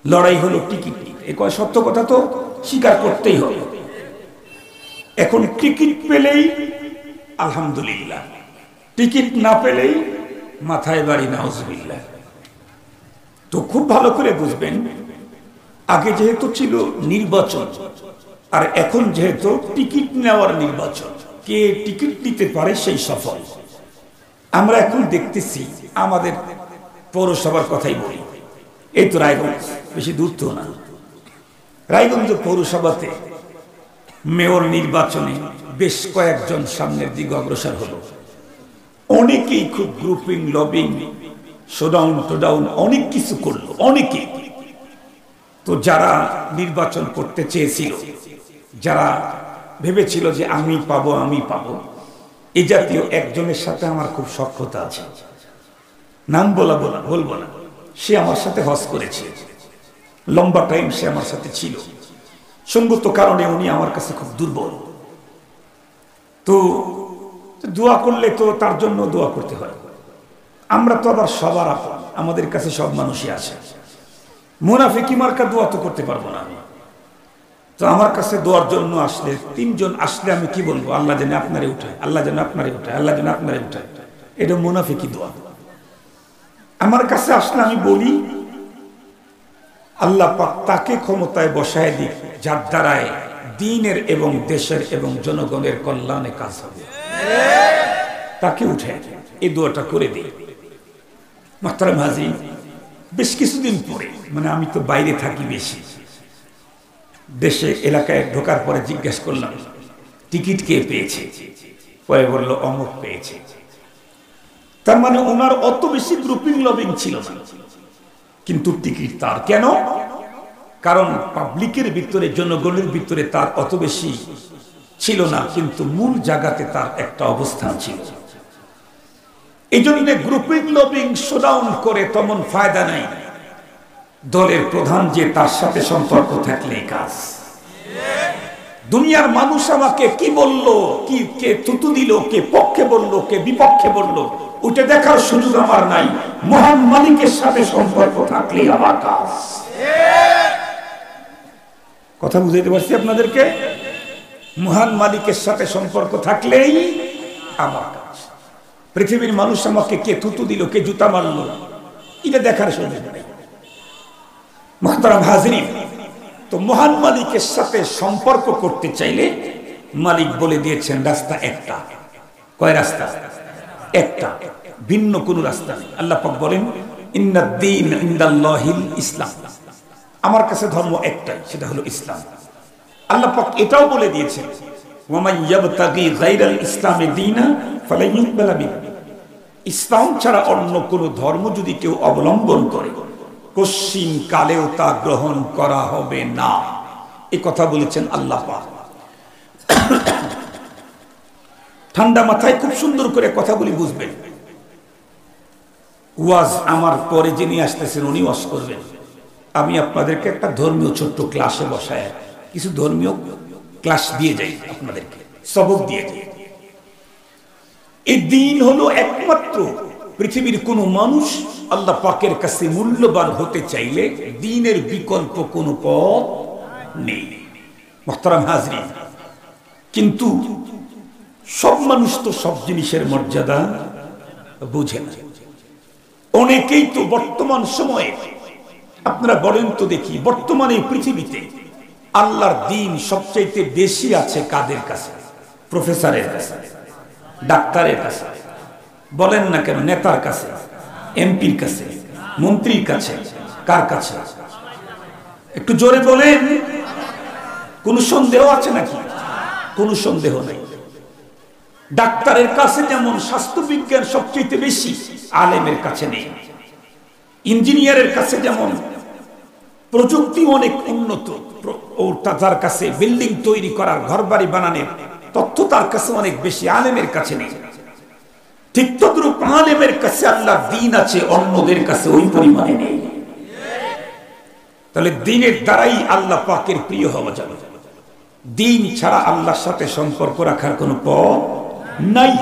লড়াই হলো টিকিট নিতে। এ কয় সত্য কথা তো স্বীকার করতেই হবে। এখন টিকিট পেলেই আলহামদুলিল্লাহ, টিকিট না পেলেই মাথায় বাড়ি নাউজুবিল্লাহ। তো খুব ভালো করে বুঝবেন, আগে যেহেতু ছিল নির্বাচন আর এখন যেহেতু টিকিট নেওয়ার নির্বাচন, কে টিকিট নিতে পারে সেই সফল। আমরা এখন দেখতেছি, আমাদের পৌরসভার কথাই বলি, এই তো রায়গঞ্জ, বেশি দূর তো না, রায়গঞ্জ পৌরসভাতে মেয়র নির্বাচনে বেশ কয়েকজন সামনের দিকে অগ্রসর হলো। অনেকেই খুব গ্রুপিং, লবিং, শোডাউন টোডাউন অনেক কিছু করলো অনেকেই। তো যারা নির্বাচন করতে চেয়েছিল, যারা ভেবেছিল যে আমি পাবো এই জাতীয় একজনের সাথে আমার খুব সখ্যতা আছে, নাম বলবো না, সে আমার সাথে হজ করেছে, লম্বা টাইম সে আমার সাথে ছিল। সঙ্গত কারণে উনি আমার কাছে খুব দুর্বল। তো দোয়া করলে তো তার জন্য দোয়া করতে হয়। আমরা তো আবার সবার আপন, আমাদের কাছে সব মানুষই আছে। মুনাফিকি মার্কা দোয়া তো করতে পারবো না আমি। তো আমার কাছে দোয়ার জন্য আসলে, তিনজন আসলে আমি কি বলবো? আল্লাহ যেন আপনারে উঠায়, আল্লাহ যেন আপনারে উঠায়, আল্লাহ যেন আপনারে উঠায়। এটা মুনাফিকি দোয়া। আমার কাছে আসলে আমি বলি, আল্লাহ পাক তাকে ক্ষমতায় বসায় দিক যার দ্বারায় দ্বীনের এবং দেশের এবং জনগণের কল্যাণে কাজ হবে, তাকে উঠে এই দোয়াটা করে দিই। মাহতারাম হাজির, বেশ কিছুদিন পরে, মানে আমি তো বাইরে থাকি বেশি, দেশে এলাকায় ঢোকার পরে জিজ্ঞেস করলাম টিকিট কে পেয়েছে? পরে বলল অমুক পেয়েছে। তার মানে ওনার অত বেশি গ্রুপিং লবিং ছিল না, কিন্তু টিকিট তার। কেন? কারণ পাবলিকের ভিতরে, জনগণের ভিতরে তার অত বেশি ছিল না, কিন্তু মূল জায়গাতে তার একটা অবস্থান ছিল। এই জন্য গ্রুপিং লবিং শোডাউন করে তেমন ফায়দা নাই। দলের প্রধান যে, তার সাথে সম্পর্ক থাকলে কাজ। দুনিয়ার মানুষ আমাকে কি বলল, কি কে থুতু দিল, কে পক্ষে বলল, কে বিপক্ষে বলল, ওটা দেখার সুযোগ আমার নাই। মহান মালিকের সাথে সম্পর্ক থাকলে আমার কাজ। কথা বুঝাইতে পারছি আপনাদেরকে? মহান মালিকের সাথে সম্পর্ক থাকলেই আমার কাজ। পৃথিবীর মানুষ আমাকে কে থুতু দিল, কে জুতা মারলো, এটা দেখার সুযোগ নেই। মুহতারাম হাজিরিন, তো মহান মালিকের সাথে সম্পর্ক করতে চাইলে মালিক বলে দিয়েছেন রাস্তা একটা। কয় রাস্তা? একটা, ভিন্ন কোন রাস্তা নেই। আল্লাহ পাক বলেন ইন্নাদ-দীন ইনদাল্লাহিল ইসলাম, আমার কাছে ধর্ম একটাই, সেটা হলো ইসলাম। আল্লাহ পাক এটাও বলে দিয়েছেন ওয়া মান ইয়াবতাগি গায়রাল ইসলামি দীনান ফালান ইউকবালা মিনহু, ইসলাম ছাড়া অন্য কোন ধর্ম যদি কেউ অবলম্বন করে, কশিন কালেও তা গ্রহণ করা হবে না। এই কথা বলেছেন আল্লাহ পাক। ঠান্ডা মাথায় খুব সুন্দর করে কথাগুলি বুঝবেন। ওয়াজ আমার পরে যিনি আসতেছেন উনি ওয়াজ করবেন, আমি আপনাদেরকে একটা ধর্মীয় ছোট্ট ক্লাসে বসায় কিছু ধর্মীয় ক্লাস দিয়ে যাই, আপনাদেরকে সবক দিয়ে যাই। এই দিন হলো একমাত্র, পৃথিবীর কোন মানুষ আল্লাহ পাকের কাছে মূল্যবান হতে চাইলে দ্বীনের বিকল্প কোনো পথ নেই। মুহতারাম হাজরিন, কিন্তু সব মানুষ তো সব জিনিসের মর্যাদা বুঝে না। অনেকেই তো বর্তমান সময়ে, আপনারা বলেন তো দেখি, বর্তমানে পৃথিবীতে আল্লাহর দ্বীন সবচাইতে বেশি আছে কাদের কাছে? প্রফেসরের কাছে, ডাক্তারের কাছে, বলেন না কেন, নেতার কাছে, এমপির কাছে, মন্ত্রীর কাছে, কার কাছে? একটু জোরে বলেন। কোন সন্দেহ আছে নাকি? কোনো সন্দেহ নেই। ডাক্তারের কাছে যেমন স্বাস্থ্য বিজ্ঞান সবচেয়ে বেশি, আলেমের কাছে নেই। ইঞ্জিনিয়ারের কাছে যেমন প্রযুক্তি অনেক উন্নত, তার কাছে বিল্ডিং তৈরি করার, ঘরবাড়ি বানানোর তথ্য তার কাছে অনেক বেশি, আলেমের কাছে নেই। ঠিক তদ্রূপ আলেমের কাছে আল্লাহর দ্বীন আছে, অন্যদের কাছে ওই পরিমাণে নেই। তাহলে দ্বীনের দ্বারাই আল্লাহ পাকের প্রিয় হওয়া যাবে। দ্বীন ছাড়া আল্লাহর সাথে সম্পর্ক রাখার কোনো পথ নাই।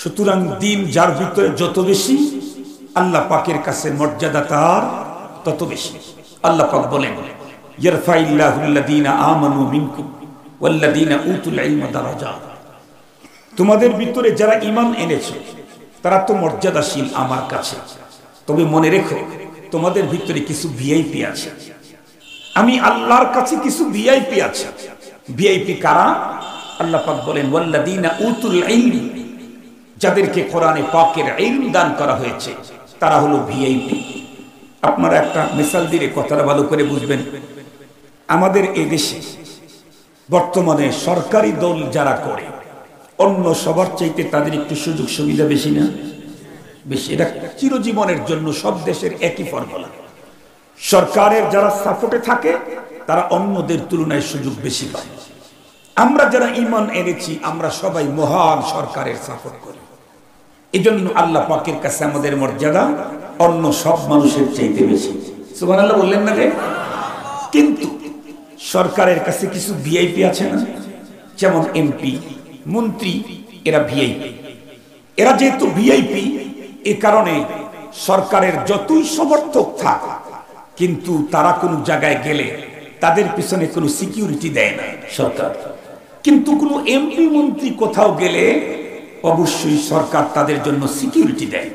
সুতরাং দ্বীন যার ভিতরে যত বেশি, আল্লাহ পাকের কাছে মর্যাদা তার তত বেশি। আল্লাহ পাক বলেন, ইয়ারফাইল্লাহুল্লাযীনা আমানু মিনকুম ওয়াল্লাযীনা উতুল ইলমা দারাজাত। তোমাদের ভিতরে যারা ঈমান এনেছে তারা তো মর্যাদাশীল আমার কাছে, তবে মনে রেখো তোমাদের ভিতরে কিছু ভিআইপি আছে। আমি আল্লাহর কাছে কিছু ভিআইপি আছে। ভিআইপি কারা? আল্লাহ পাক বলেন, ওয়াল্লাযীনা উতুল ইলম, যাদেরকে কোরআনে পাকের ইলম দান করা হয়েছে তারা হলো ভিআইপি। আপনারা একটা মিসাল দিলে কথাটা ভালো করে বুঝবেন। আমাদের এই দেশে বর্তমানে সরকারি দল যারা করে, অন্য সবার চাইতে তাদের একটু সুযোগ সুবিধা বেশি না? বেশি। এটা চিরজীবনের জন্য সব দেশের একই ফর্মুলা। সরকারের যারা সাপোর্টে থাকে তারা অন্যদের তুলনায় সুযোগ বেশি পায়। আমরা যারা ঈমান এনেছি আমরা সবাই মহান সরকারের সাপোর্ট করি। এই জন্য আল্লাহ পাকের কাছে আমাদের মর্যাদা অন্য সব মানুষের চাইতে বেশি। সুবহানাল্লাহ বললেন না রে? কিন্তু সরকারের কাছে কিছু ভিআইপি আছে না? যেমন এমপি, মন্ত্রী, এরা ভিআইপি। এরা যেহেতু ভিআইপি, এ কারণে সরকারের যতই সমর্থক থাক, কিন্তু তারা কোনো জায়গায় গেলে তাদের পিছনে কোনো সিকিউরিটি দেয় না সরকার। কিন্তু কোনো এমপি মন্ত্রী কোথাও গেলে অবশ্যই সরকার তাদের জন্য সিকিউরিটি দেয়।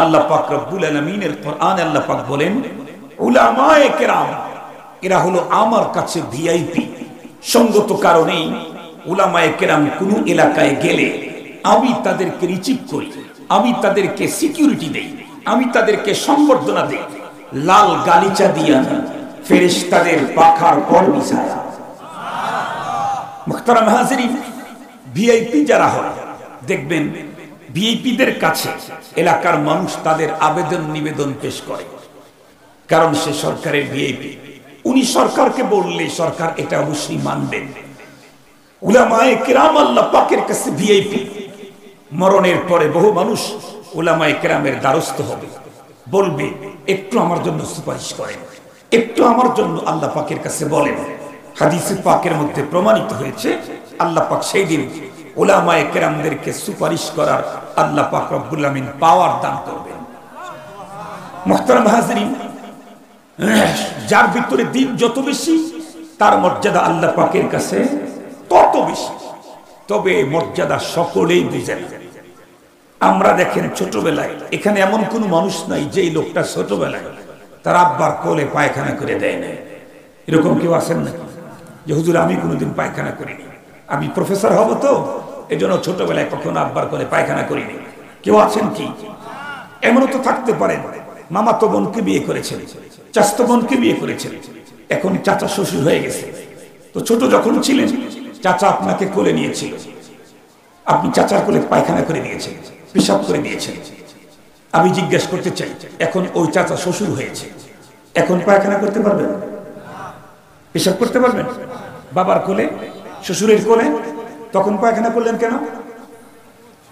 আল্লাহ পাক রব্বুল আলামিনের কোরআনে আল্লাহ পাক বলেন, উলামায়ে কেরাম এরা হলো আমার কাছে ভিআইপি। সঙ্গত কারণেই উলামায়ে কেরাম কোনো এলাকায় গেলে আমি তাদেরকে রিসিভ করি, আমি তাদেরকে সিকিউরিটি দেই, আমি তাদেরকে সম্বর্ধনা দেই। লাল গালিচা দিয়া না, ফেরেশতাদের পাখার পর বিছায়া। মুহতারাম হাজিরিন, ভিআইপি যারা হয় দেখবেন ভিআইপিদের কাছে এলাকার মানুষ তাদের আবেদন নিবেদন পেশ করে, কারণ সে সরকারের ভিআইপি। উনি সরকারকে বললে সরকার এটা অবশ্যই মানবেন। উলামায়ে কেরাম আল্লাহ পাকের কাছে ভিআইপি। মরণের পরে বহু মানুষ উলামায়ে কেরামের দ্বারস্থ হবে, বলবে একটু আমার জন্য সুপারিশ করেন, একটু আমার জন্য আল্লাহ পাকের কাছে বলেন। হাদিসে পাকের মধ্যে প্রমাণিত হয়েছে আল্লাহ পাক সেই দিন উলামায়ে কেরামদেরকে সুপারিশ করার আল্লাহ পাক রব্বুল আমিন পাওয়ার দান করবেন। মুহতারাম হাজিরিন, যার ভিতরে দিন যত বেশি তার মর্যাদা আল্লাহ পাকের কাছে তত বেশি। তবে মর্যাদা সকলেই বুঝেন। আমরা দেখেন ছোটবেলায় এখানে এমন কোন মানুষ নাই যেই লোকটা ছোটবেলায় তার আব্বার কোলে পায়খানা করে দেয় না। এরকম কেউ আছেন না যে হুজুর আমি কোনোদিন পায়খানা করিনি, আমি প্রফেসর হব তো এজন্য ছোটবেলায় কখনো আব্বার কোলে পায়খানা করিনি? কেউ আছেন কি? এমনও তো থাকতে পারেন মামাতো বোনকে বিয়ে করেছেন, চাচাতো বোনকে বিয়ে করেছেন, এখন চাচা শ্বশুর হয়ে গেছে। তো ছোট যখন ছিলেন চাচা আপনাকে কোলে নিয়েছিল, আপনি চাচার কোলে পায়খানা করে দিয়েছেন, পেশাব করে দিয়েছেন। আমি জিজ্ঞেস করতে চাই, এখন ওই চাচা শ্বশুর হয়েছে, এখন পায়খানা করতে পারবেন? পেশাব করতে পারবেন? বাবার কোলে, শ্বশুরের কোলে তখন পায়খানা করলেন কেন?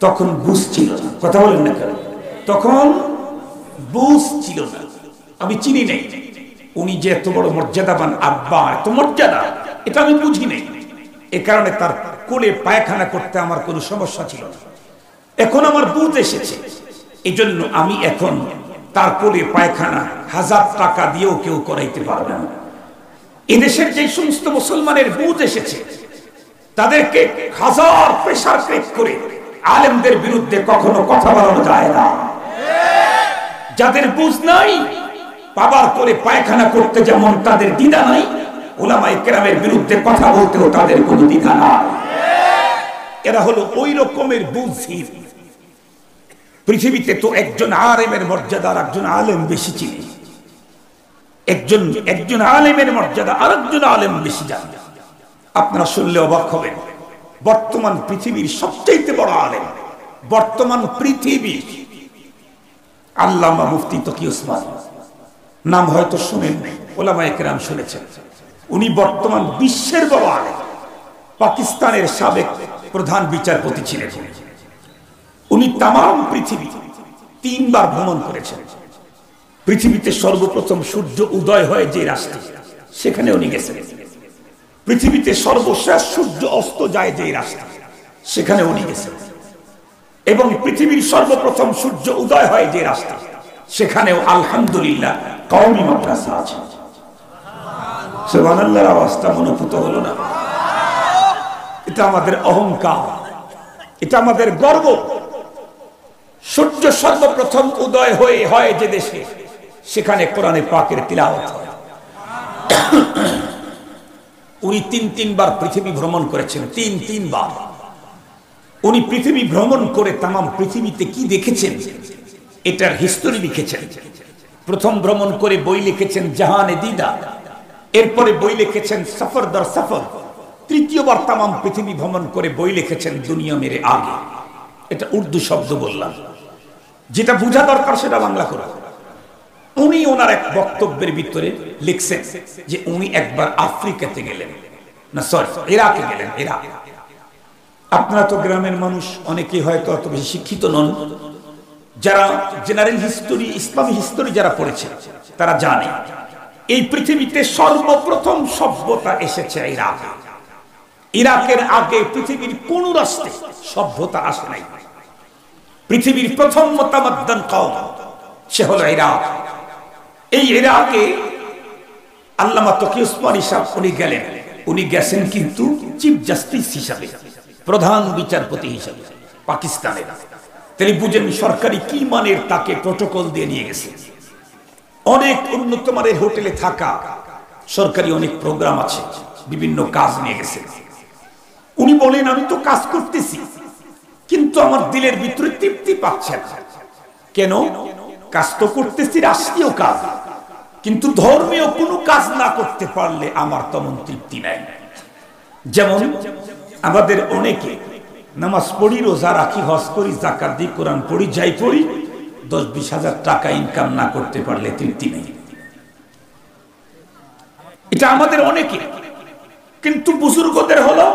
তখন বুঝ ছিল না। কথা বলেন না কেন? তখন বুঝ ছিল না। আমি চিনি নাই উনি যে এত বড় মর্যাদাবান আব্বা, এত মর্যাদা, এটা আমি বুঝি নাই। এ কারণে তার কোলে পায়খানা করতে আমার কোনো সমস্যা ছিল না। এখন আমার বুঝ এসেছে, এই জন্য আমি এখন তার কোলে পায়খানা 1000 টাকা দিয়েও কেউ করাইতে পারবে না। এদেশের যে সমস্ত মুসলমানের বুঝ এসেছে তাদেরকে 1000 প্রেসার ক্রেক করে আলেমদের বিরুদ্ধে কখনো কথা বলানো যায় না। যাদের বুঝ নাই, বাবার কোলে পায়খানা করতে যেমন তাদের দ্বিধা নাই, উলামায়ে কেরামের বিরুদ্ধে কথা বলতেও তাদের কোনো দ্বিধা নাই। এরা হলো ওই রকমের বুঝহীন। পৃথিবীতে তো একজন আলেমের মর্যাদা আর একজন আলেম বেশি চিনি, একজন আলেমের মর্যাদা আর একজন আলেম বেশি জানে। আপনারা শুনলে অবাক হবেন, বর্তমান পৃথিবীর সবচেয়ে বড় আলেম, বর্তমান পৃথিবীর আল্লামা মুফতি তকি উসমান, নাম হয়তো শুনেন নাই, উলামায়ে কেরাম শুনেছেন। উনি বর্তমান বিশ্বের বড় আলেম। পাকিস্তানের সাবেক প্রধান বিচারপতি ছিলেন। উনি তাম পৃথিবী 3 বার ভ্রমণ করেছেন। পৃথিবীতে সর্বপ্রথম সূর্য উদয় হয় যে রাষ্ট্রে, সেখানে উনি গেছেন। পৃথিবীতে সর্বশেষ সূর্য অস্ত যায় যে রাষ্ট্রে, সেখানে উনি গেছেন। এবং পৃথিবীর সর্বপ্রথম সূর্য উদয় হয় যে রাষ্ট্রে, সেখানেও আলহামদুলিল্লাহ কওমি মাদ্রাসা আছে। সুবহানাল্লাহর আওয়াজটা মনোপুত হলো না? এটা আমাদের অহংকার, এটা আমাদের গর্ব। সূর্য সর্বপ্রথম উদয় হয় যে দেশে, সেখানে কোরআনে পাকের তিলাওয়াত হয়। উনি তিনবার পৃথিবী ভ্রমণ করেছেন, তিনবার উনি পৃথিবী ভ্রমণ করে তামাম পৃথিবীতে কি দেখেছেন এটার হিস্টোরি লিখেছেন। প্রথম ভ্রমণ করে বই লিখেছেন জাহানে দিদা, এরপরে বই লিখেছেন সফর দর সফর, তৃতীয়বার তামাম পৃথিবী ভ্রমণ করে বই লিখেছেন দুনিয়া মেরে আগে। এটা উর্দু শব্দ বললাম, যেটা বোঝা দরকার সেটা বাংলা করা। উনি ওনার এক বক্তব্যের ভিতরে লিখছেন যে উনি একবার আফ্রিকাতে গেলেন, না সরি ইরাকে গেলেন। ইরাক, আপনারা তো গ্রামের মানুষ, অনেকেই হয়তো অত বেশি শিক্ষিত নন। যারা জেনারেল হিস্টোরি, ইসলামী হিস্টোরি যারা পড়েছে তারা জানে এই পৃথিবীতে সর্বপ্রথম সভ্যতা এসেছে ইরাকে। ইরাকের আগে পৃথিবীর কোন রাষ্ট্রে সভ্যতা আসে নাই। পৃথিবীর প্রথম মুতামাদ্দান কওম সে হলো ইরাক। এই ইরাকে আল্লামা তকি উসমানী সাহেব উনি গেলেন। উনি গেছেন কিন্তু চিফ জাস্টিস হিসাবে, প্রধান বিচারপতি হিসাবে পাকিস্তানের। তিনি বুঝেন সরকারি কি মানের তাকে প্রটোকল দিয়ে নিয়ে গেছে। অনেক উন্নত মানের হোটেলে থাকা, সরকারি অনেক প্রোগ্রাম আছে, বিভিন্ন কাজ নিয়ে গেছে। উনি বলেন আমি তো কাজ করতেছি কিন্তু আমার দিলের ভিতরে তৃপ্তি পাচ্ছে না। কেন? কাজ তো করতেছি রাষ্ট্রীয় কাজ, কিন্তু ধর্মীয় কোনো কাজ না করতে পারলে আমার তেমন তৃপ্তি নাই। যেমন আমাদের অনেকে নামাজ পড়ি, রোজা রাখি, হজ করি, যাকাত দিই, কোরআন পড়ি, যাই পড়ি, 10-20 হাজার টাকা ইনকাম না করতে পারলে তৃপ্তি নেই। এটা আমাদের অনেকে। কিন্তু বুজুর্গদের হলো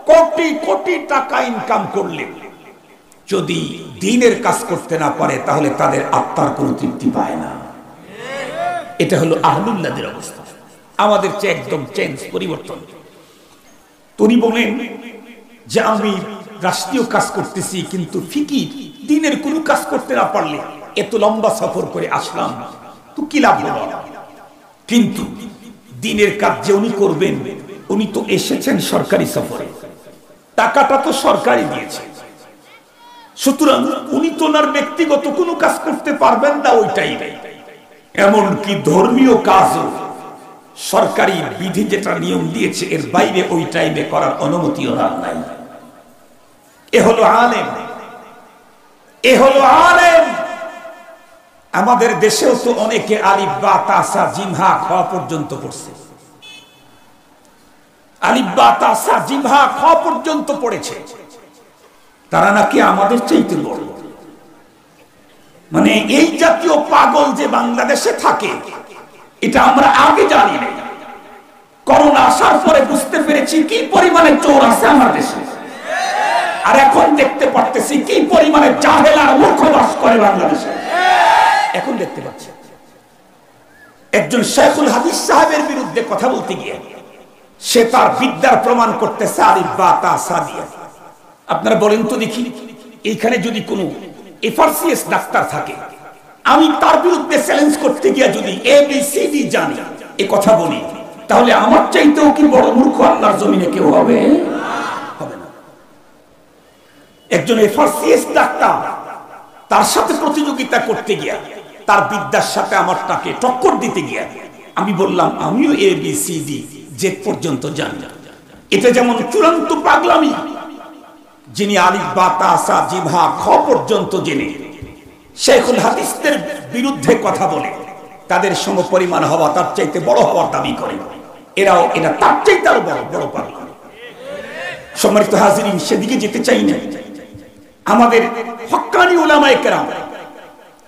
কোটি কোটি টাকা ইনকাম করলে যদি দ্বীনের কাজ করতে না পারে তাহলে তাদের আত্মার কোনো তৃপ্তি পায় না। এটা হলো আহলুল্লাহদের অবস্থা। আমাদের চেয়ে একদম চেঞ্জ, পরিবর্তন। তিনি বলেন যে আমি রাষ্ট্রীয় কাজ করতেছি কিন্তু ফিকির দ্বীনের কোনো কাজ করতে না পারলে এত লম্বা সফর করে আসলাম তো কি লাভ হলো? কিন্তু দ্বীনের কাজ যে উনি করবেন, উনি তো এসেছেন সরকারি সফরে, টাকাটা তো সরকারই দিয়েছে, সুতরাং উনি তো ওনার ব্যক্তিগত কোনো কাজ করতে পারবেন না ওইটাই নেই। এমনকি ধর্মীয় কাজও সরকারি বিধি যেটা নিয়ম দিয়েছে এর বাইরে ওই টাইমে করার অনুমতি ওনার নাই। এ হলো আলেম, এ হলো আলেম। আমাদের দেশেও তো অনেকে আলিফ বা তা সা জিম হা খ পর্যন্ত পড়ছে, আলিফ বা তা সা জিম হা খ পর্যন্ত পড়েছে। তারা নাকি আমাদের চাইতে বড়। মানে এই জাতীয় পাগল যে বাংলাদেশে থাকে এটা আমরা আগে জানি না। করোনা আসার পরে বুঝতে পেরেছি কি পরিমাণে চোর আছে আমার দেশে, আর এখন দেখতে পারতেছি কি পরিমাণে জাহেল আর মূর্খ বাস করে বাংলাদেশে। এখন দেখতে পাচ্ছি একজন শেখুল হাদিস সাহেবের বিরুদ্ধে কথা বলতে গিয়ে সে তার বিদ্যার প্রমাণ করতেছে আলিফ বা তা সা দিয়ে। আপনারা বলেন তো দেখি, এইখানে যদি কোনো এফআরসিএস ডাক্তার থাকে, আমি তার বিরুদ্ধে চ্যালেঞ্জ করতে গিয়ে যদি ABCD জানি, এ কথা বলি, তাহলে আমার চাইতেও কি বড় মূর্খ আল্লাহর জমিনে কেউ হবে? হবে না। একজন এফআরসিএস ডাক্তার, তার সাথে প্রতিযোগিতা করতে গিয়া, তার বিদ্যার সাথে আমারটাকে টক্কর দিতে গিয়া আমি বললাম আমিও ABCD জেড পর্যন্ত জানি। এটা যেমন চূড়ান্ত পাগলামি। যিনি আলিফ বা তা সা জিম হা খ পর্যন্ত জেনে শেখুল হাদিসদের বিরুদ্ধে কথা বলে তাদের সমপরিমাণ হওয়া, তার চাইতে বড় হওয়ার দাবি করে, এরাও এটা তার চাইতে আরো বড় বড় পাগল। সম্মানিত হাজিরিন, সেদিকে যেতে চাই না। আমাদের হক্কানি উলামায়ে কেরাম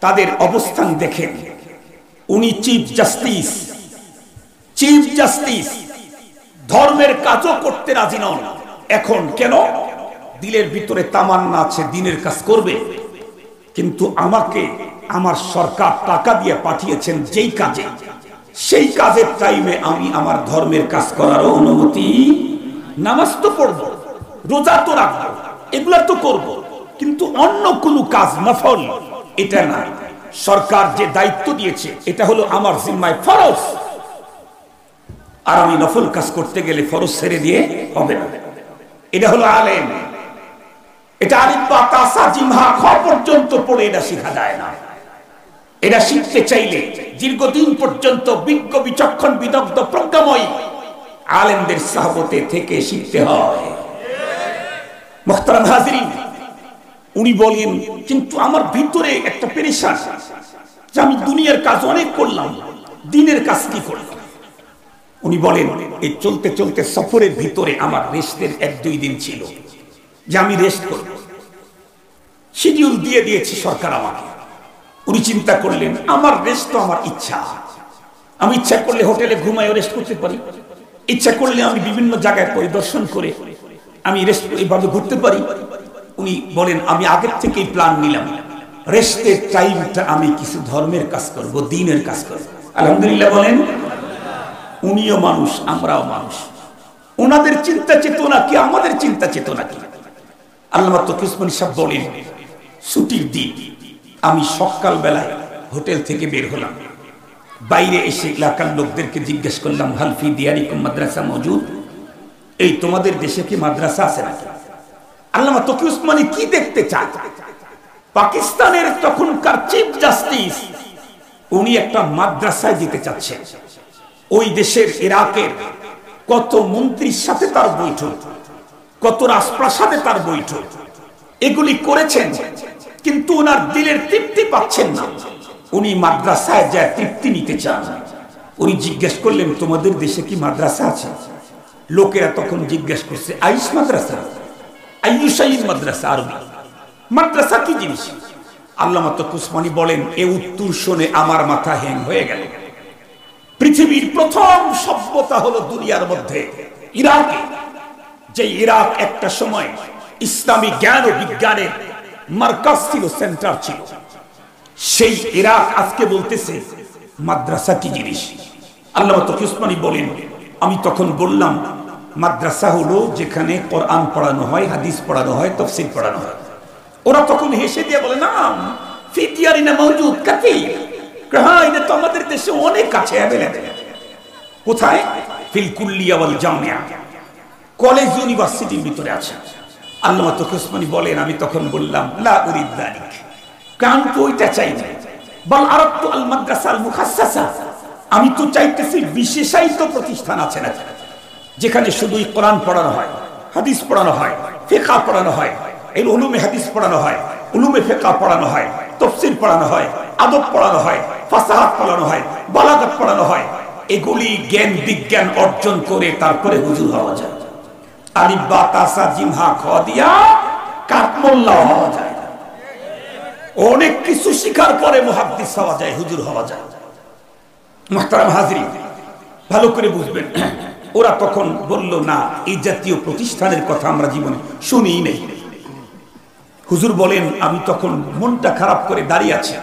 তাদের অবস্থান দেখেন। উনি চিফ জাস্টিস, চিফ জাস্টিস ধর্মের কাজও করতে রাজি নন। এখন কেন? দিলের ভিতরে তামান্না আছে দ্বীনের কাজ করবে, কিন্তু আমাকে আমার সরকার টাকা দিয়ে পাঠিয়েছেন যেই কাজে, সেই কাজের টাইমে আমি আমার ধর্মের কাজ করারও অনুমতি। নামাজ তো পড়বো, রোজা তো রাখবো, এগুলা তো করবো, কিন্তু অন্য কোনো কাজ নফল এটা না। সরকার যে দায়িত্ব দিয়েছে এটা হলো আমার জিম্মায় ফরজ, আর আমি নফল কাজ করতে গেলে ফরজ ছেড়ে দিয়ে হবে না। এটা হলো আলেম। এটা আলিফ বা তাসা জিম হা খ পর্যন্ত পড়ে এটা শেখা যায় না। এটা শিখতে চাইলে দীর্ঘদিন পর্যন্ত বিজ্ঞ বিচক্ষণ বিদগ্ধ প্রজ্ঞাময় আলেমদের সাহবতে থেকে শিখতে হয়। মুহতারাম হাজিরিন, উনি বলেন কিন্তু আমার ভিতরে একটা পেরেশান যে আমি দুনিয়ার কাজ অনেক করলাম, দিনের কাজ কি করলাম। উনি বলেন এই চলতে চলতে সফরের ভিতরে আমার রেস্টের 1-2 দিন ছিল যে আমি রেস্ট করব, শিডিউল দিয়ে দিয়েছি সরকার আমাকে। উনি চিন্তা করলেন আমার রেস্ট তো আমার ইচ্ছা, আমি ইচ্ছা করলে হোটেলে ঘুমায় রেস্ট করতে পারি, ইচ্ছা করলে আমি বিভিন্ন জায়গায় পরিদর্শন করে আমি রেস্ট এভাবে ঘুরতে পারি। উনি বলেন আমি আগের থেকেই প্ল্যান নিলাম, রেস্টের টাইমটা আমি কিছু ধর্মের কাজ করব, দ্বীনের কাজ করব। আলহামদুলিল্লাহ বলেন। উনিও মানুষ, আমরাও মানুষ। ওনাদের চিন্তা চেতনা কি আমাদের চিন্তা চেতনা কি? আল্লামা তকি উসমানী সাহেব বলেন ছুটির দিন আমি সকাল বেলায় হোটেল থেকে বের হলাম, বাইরে এসে এলাকার লোকদেরকে জিজ্ঞেস করলাম হালফি দিয়ারিকুম মাদ্রাসা মজুদ, এই তোমাদের দেশে কি মাদ্রাসা আছে নাকি? আল্লামা তকি উসমানী কি দেখতে চায়? পাকিস্তানের তখনকার চিফ জাস্টিস উনি একটা মাদ্রাসায় দিতে চাচ্ছেন। ওই দেশের ইরাকের কত মন্ত্রীর সাথে তার বৈঠক, কত রাজপ্রাসাদে তার বৈঠক, এগুলি করেছেন, কিন্তু ওনার দিলের তৃপ্তি পাচ্ছেন না। উনি মাদ্রাসায় যায় তৃপ্তি নিতে চান। উনি জিজ্ঞেস করলেন তোমাদের দেশে কি মাদ্রাসা আছে? লোকেরা তখন জিজ্ঞেস করছে আইস মাদ্রাসা, আইয়ুশাইন মাদ্রাসা, আরবি মাদ্রাসা কি জিনিস? আল্লামা তকি উসমানী বলেন এ উত্তর শুনে আমার মাথা হ্যাং হয়ে গেল। পৃথিবীর প্রথম সভ্যতা হলো দুনিয়ার মধ্যে ইরাকে, যে ইরাক একটা সময় ইসলামী জ্ঞান ও বিজ্ঞানের মার্কাজ ছিল, সেন্টার ছিল। সেই ইরাক আজকে বলতেছে মাদ্রাসা কি জিনিস? আল্লামা তকি উসমানী বলেন আমি তখন বললাম মাদ্রাসা হলো যেখানে কোরআন পড়ানো হয়, হাদিস পড়ানো হয়, তাফসীর পড়ানো হয়। ওরা তখন হেসে দিয়ে বলে না ফি দিয়ারিনা মাওজুদ কাসীর, হ্যাঁ এটা তো আমাদের দেশে অনেক আছে, অ্যাভেলেবল। কোথায়? ফিল কুল্লিয়া ওয়াল জামিয়া, কলেজ ইউনিভার্সিটির ভিতরে আছে। আল্লামা তকি উসমানী বলেন আমি তখন বললাম লা উরিদ যালিক, কারণ তো ওইটা চাই না, বল আরাদতু আল মাদ্রাসা আল মুখাসসাসা, আমি তো চাইতেছি বিশেষায়িত প্রতিষ্ঠান আছে না, যেখানে শুধুই কোরআন পড়ানো হয়, হাদিস পড়ানো হয়, ফিকহ পড়ানো হয়, এই উলুমে হাদিস পড়ানো হয়, উলুমে ফিকহ পড়ানো হয়, তাফসীর পড়ানো হয়, আদব পড়ানো হয়, ফাসাহাত পড়ানো হয়, বালাগাত পড়ানো হয়। এগুলি জ্ঞান বিজ্ঞান অর্জন করে তারপরে হুজুর হওয়া যায়। আলিফ বা তাসা জিম হা খ দিয়া কাতমোল্লা হওয়া যায়। অনেক কিছু শিখার পরে মুহাদ্দিস হওয়া যায়, হুজুর হওয়া যায়। মুহতারাম হাজিরিন, ভালো করে বুঝবেন। ওরা তখন বলল না এই জাতীয় প্রতিষ্ঠানের কথা আমরা জীবনে শুনিই নেই। হুজুর বলেন আমি তখন মনটা খারাপ করে দাঁড়িয়ে আছি,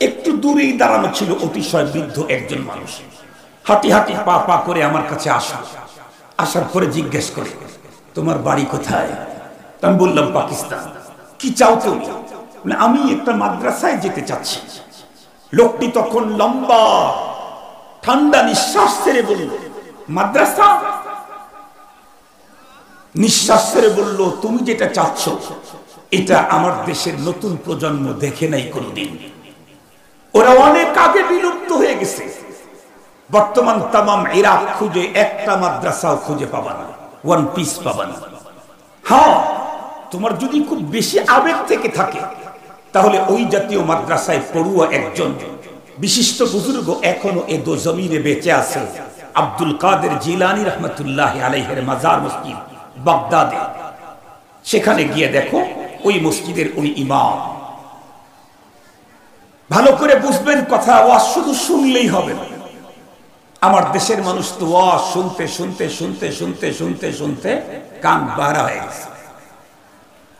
একটু দূরেই দাঁড়ানো ছিল অতিশয় বৃদ্ধ একজন মানুষ, হাঁটি হাঁটি পা পা করে আমার কাছে আসার পরে জিজ্ঞেস করে তোমার বাড়ি কোথায়? আমি বললাম পাকিস্তান। কি চাও তুমি? আমি একটা মাদ্রাসায় যেতে চাচ্ছি। লোকটি তখন লম্বা ঠান্ডা নিঃশ্বাস ছেড়ে বলল মাদ্রাসা? নিঃশ্বাস ছেড়ে বলল তুমি যেটা চাচ্ছ এটা আমার দেশের নতুন প্রজন্ম দেখে নাই কোনদিন, ওরা অনেক আগে বিলুপ্ত হয়ে গেছে। বর্তমান তামাম ইরাক খুঁজে একটা মাদ্রাসাও খুঁজে পাবা না, ওয়ান পিস পাবা না। হ্যাঁ, তোমার যদি খুব বেশি আবেগ থেকে থাকে তাহলে ওই জাতীয় মাদ্রাসায় পড়ুয়া একজন বিশিষ্ট বুজুর্গ এখনো এ দো জমিনে বেঁচে আছে, আব্দুল কাদের জিলানী রহমতুল্লাহ আলাইহির মাজার মসজিদ বাগদাদে। সেখানে গিয়ে দেখো ওই মসজিদের উনি ইমাম। ভালো করে বুঝবেন কথা, ওয়াজ শুধু শুনলেই হবে না। আমার দেশের মানুষ তো ওয়াজ শুনতে শুনতে শুনতে শুনতে শুনতে শুনতে কান বাড়া হয়ে গেছে,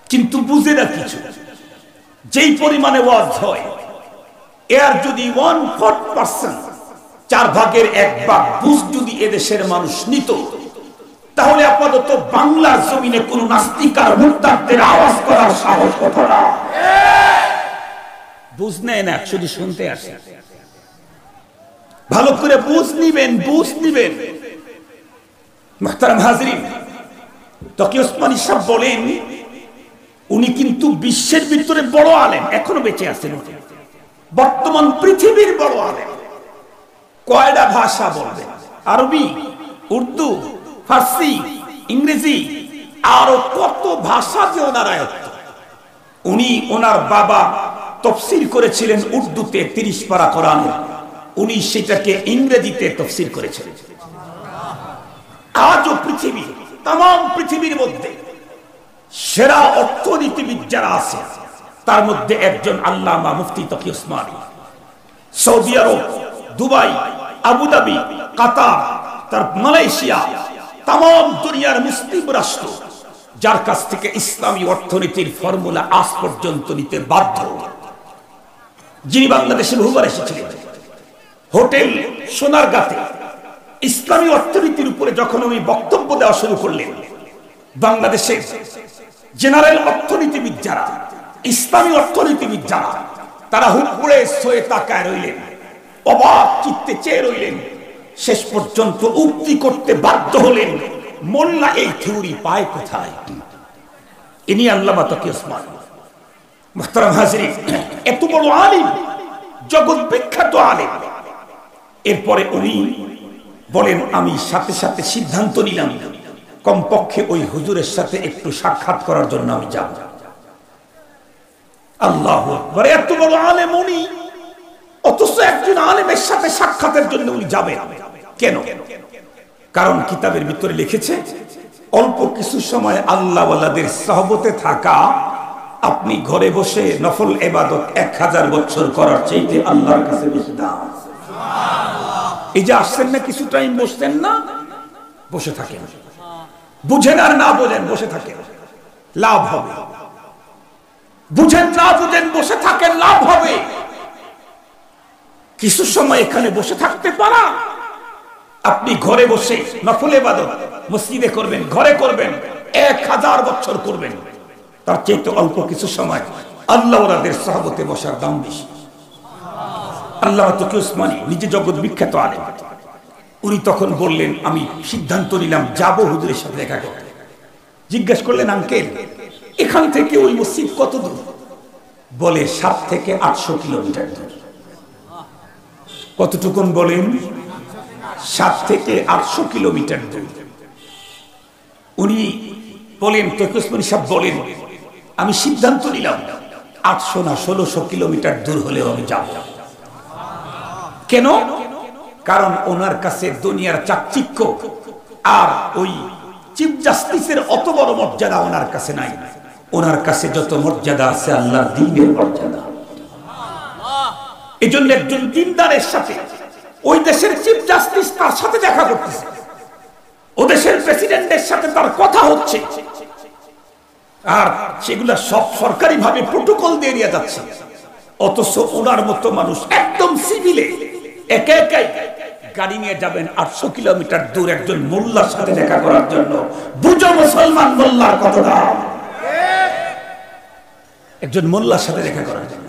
কিন্তু বুঝে না কিছু। যেই পরিমাণে ওয়াজ হয় এর যদি 1/4%, 1/4 বুঝ যদি এদেশের মানুষ নিত তাহলে আপাতত বাংলার জমিনে কোন নাস্তিক আর মুরতাদদের আওয়াজ করার সাহস হতো না। বুঝ নেয় না, শুধু শুনতে আসে। ভালো করে বুঝ নিবেন, বুঝ নিবেন। মুহতারাম হাজরিন, তকি ওসমানী সাহেব বলেন উনি কিন্তু বিশ্বের ভিতরে বড় আলেম, এখনো বেঁচে আছেন, বর্তমান পৃথিবীর বড় আলেম। কয়টা ভাষা বলবেন? আরবি, উর্দু, ফার্সি, ইংরেজি, আরো কত ভাষা যে ওনার আয়ত্ত। উনি ওনার বাবা তাফসীর করেছিলেন উর্দুতে 30 পারা কোরআনের, উনি সেটাকে ইংরেজিতে তাফসীর করেছিলেন। আজও পৃথিবী, তাম পৃথিবীর মধ্যে সেরা অর্থনীতিবিদ যারা আছে তার মধ্যে একজন আল্লামা মুফতি তকি ওসমানী। সৌদি আরব, দুবাই, আবুধাবি, কাতার, তার মালয়েশিয়া, তাম দুনিয়ার মুসলিম রাষ্ট্র যার কাছ থেকে ইসলামী অর্থনীতির ফর্মুলা আজ পর্যন্ত নিতে বাধ্য, যিনি বাংলাদেশে বহুবার এসেছিলেন। হোটেল সোনারগাঁতে ইসলামী অর্থনীতির উপরে যখন উনি বক্তব্য দেওয়া শুরু করলেন, বাংলাদেশের জেনারেল অর্থনীতিবিদ যারা, ইসলামী অর্থনীতিবিদ যারা, তারা হুট করে সয়ে তাকায় রইলেন, অবাক চিত্তে চেয়ে রইলেন। শেষ পর্যন্ত উক্তি করতে বাধ্য হলেন, মোল্লা এই থিওরি পায় কোথায়? ইনি আল্লামা তকি ওসমানী। মুহতারাম হাজরিন, এত বড় আলিম, জগৎ বিখ্যাত আলিম। এরপরে উনি বলেন আমি সাথে সাথে সিদ্ধান্ত নিলাম কমপক্ষে ওই হুজুরের সাথে একটু সাক্ষাৎ করার জন্য আমি যাব। আল্লাহু আকবার, এত বড় আলেম উনি, অথচ একজন আলেমের সাথে সাক্ষাতের জন্য উনি যাবেন কেন? কারণ কিতাবের ভিতরে লিখেছে অল্প কিছু সময় আল্লাহওয়ালাদের সহবতে থাকা আপনি ঘরে বসে নফল ইবাদত 1000 বছর করার চাইতে আল্লাহর কাছে বেশি দাম। এই যে আসছেন না, কিছু টাইম বসতেন না, বসে থাকেন, বুঝেন আর না বোঝেন বসে থাকেন, লাভ হবে। বুঝেন না বুঝেন বসে থাকেন, লাভ হবে। কিছু সময় এখানে বসে থাকতে পারা, আপনি ঘরে বসে নফল ইবাদত মসজিদে করবেন, ঘরে করবেন, 1000 বছর করবেন, তার চাইতে অল্প কিছু সময় আল্লাহওয়ালাদের সহবতে বসার দাম বেশি। আল্লামা তকি ওসমানী নিজে জগৎ বিখ্যাত আলেম। উনি তখন বললেন আমি সিদ্ধান্ত নিলাম যাব হুজুরের সাথে দেখা করতে। জিজ্ঞেস করলেন আঙ্কেল এখান থেকে ওই মসজিদ কত দূর? বলে 7 থেকে 800 কিলোমিটার দূর। কতটুকুন বলেন? 7 থেকে 800 কিলোমিটার দূর। উনি বলেন, তকি ওসমানী সাহেব বলেন আমি সিদ্ধান্ত নিলাম 800 না 1600 কিলোমিটার দূর হলেও আমি যাব। কেন? কারণ ওনার কাছে দুনিয়ার চাকচিক্য আর ওই চিফ জাস্টিসের অত বড় মর্যাদা ওনার কাছে নাই। ওনার কাছে যত মর্যাদা আছে আল্লাহর দ্বীনের মর্যাদা। এই জন্য একজন দিনদারের সাথে ওই দেশের চিফ জাস্টিস তার সাথে দেখা করতেছে, ও দেশের প্রেসিডেন্টের সাথে তার কথা হচ্ছে, আর সেগুলা সব সরকারি ভাবে প্রোটোকল দিয়ে নিয়ে যাচ্ছে। অথচ ওনার মতো মানুষ একদম সিভিলে একা একাই গাড়ি নিয়ে যাবেন 800 কিলোমিটার দূর একজন মোল্লার সাথে দেখা করার জন্য। বুঝো মুসলমান, মোল্লার কত দাম। একজন মোল্লার সাথে দেখা করার জন্য।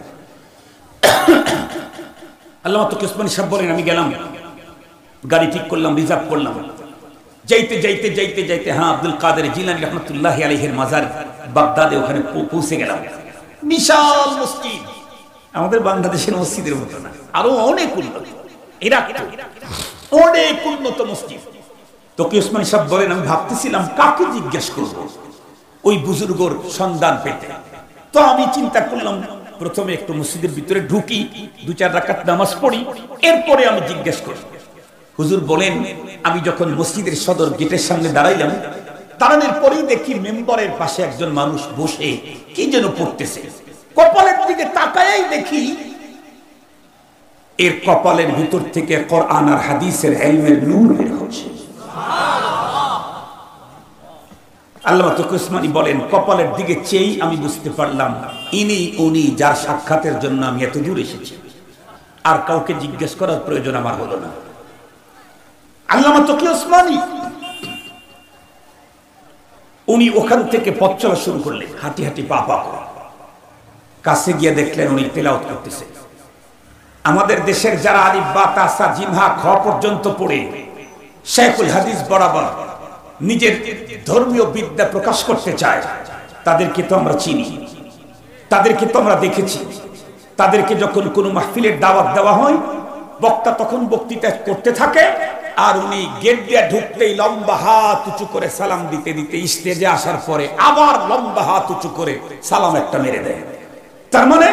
আল্লামা তকি ওসমানী সাহেব বলেন আমি গেলাম, গাড়ি ঠিক করলাম, রিজার্ভ করলাম। যাইতে যাইতে যাইতে যাইতে হ্যাঁ আব্দুল কাদের জিলানী রহমতুল্লাহি আলাইহির মাজার বাগদাদে, ওখানে পৌঁছে গেলাম। বিশাল মসজিদ, আমাদের বাংলাদেশের মসজিদের মতো না, আরো অনেক উন্নত, ইরাক অনেক উন্নত মসজিদ। তকি ওসমানী সাহেব বলেন আমি ভাবতেছিলাম কাকে জিজ্ঞেস করব ওই বুজুর্গর সন্ধান পেতে। তো আমি চিন্তা করলাম প্রথমে একটু মসজিদের ভিতরে ঢুকি, 2-4 রাকাত নামাজ পড়ি, এরপরে আমি জিজ্ঞেস করি। হুজুর বলেন আমি যখন মসজিদের সদর গেটের সামনে দাঁড়াইলাম, দাঁড়ানোর পরেই দেখি মেম্বরের পাশে একজন মানুষ বসে কি যেন পড়তেছে। কপালের দিকে তাকায়াই দেখি এর কপালের ভিতর থেকে কোরআন আর হাদিসের ইলমের নূর বের হচ্ছে। আল্লামা তকি ওসমানী বলেন কপালের দিকে চেয়েই আমি বুঝতে পারলাম উনি যার সাক্ষাতের জন্য আমি এত দূর এসেছি। আর কাউকে জিজ্ঞেস করার প্রয়োজন আমার হলো না। আল্লামা তকি ওসমানী উনি ওখান থেকে পথ চলা শুরু করলেন, হাঁটি হাঁটি পা পা করে। কাছে গিয়ে দেখলেন উনি তেলাওয়াত করতেছে। আমাদের দেশের যারা আলিফ বা তাসা জিম হা খ পর্যন্ত পড়ে শাইখুল হাদিস বরাবর নিজের ধর্মীয় বিদ্যা প্রকাশ করতে চায়, তাদেরকে তো আমরা চিনি, তাদেরকে তো আমরা দেখেছি। তাদেরকে যখন কোনো মাহফিলের দাওয়াত দেওয়া হয়, বক্তা তখন বক্তৃতা করতে থাকে, আর উনি গেট দিয়ে ঢুকতেই লম্বা হাত উঁচু করে সালাম দিতে দিতে স্টেজে আসার পরে আবার লম্বা হাত উঁচু করে সালাম একটা মেরে দেয়। তার মানে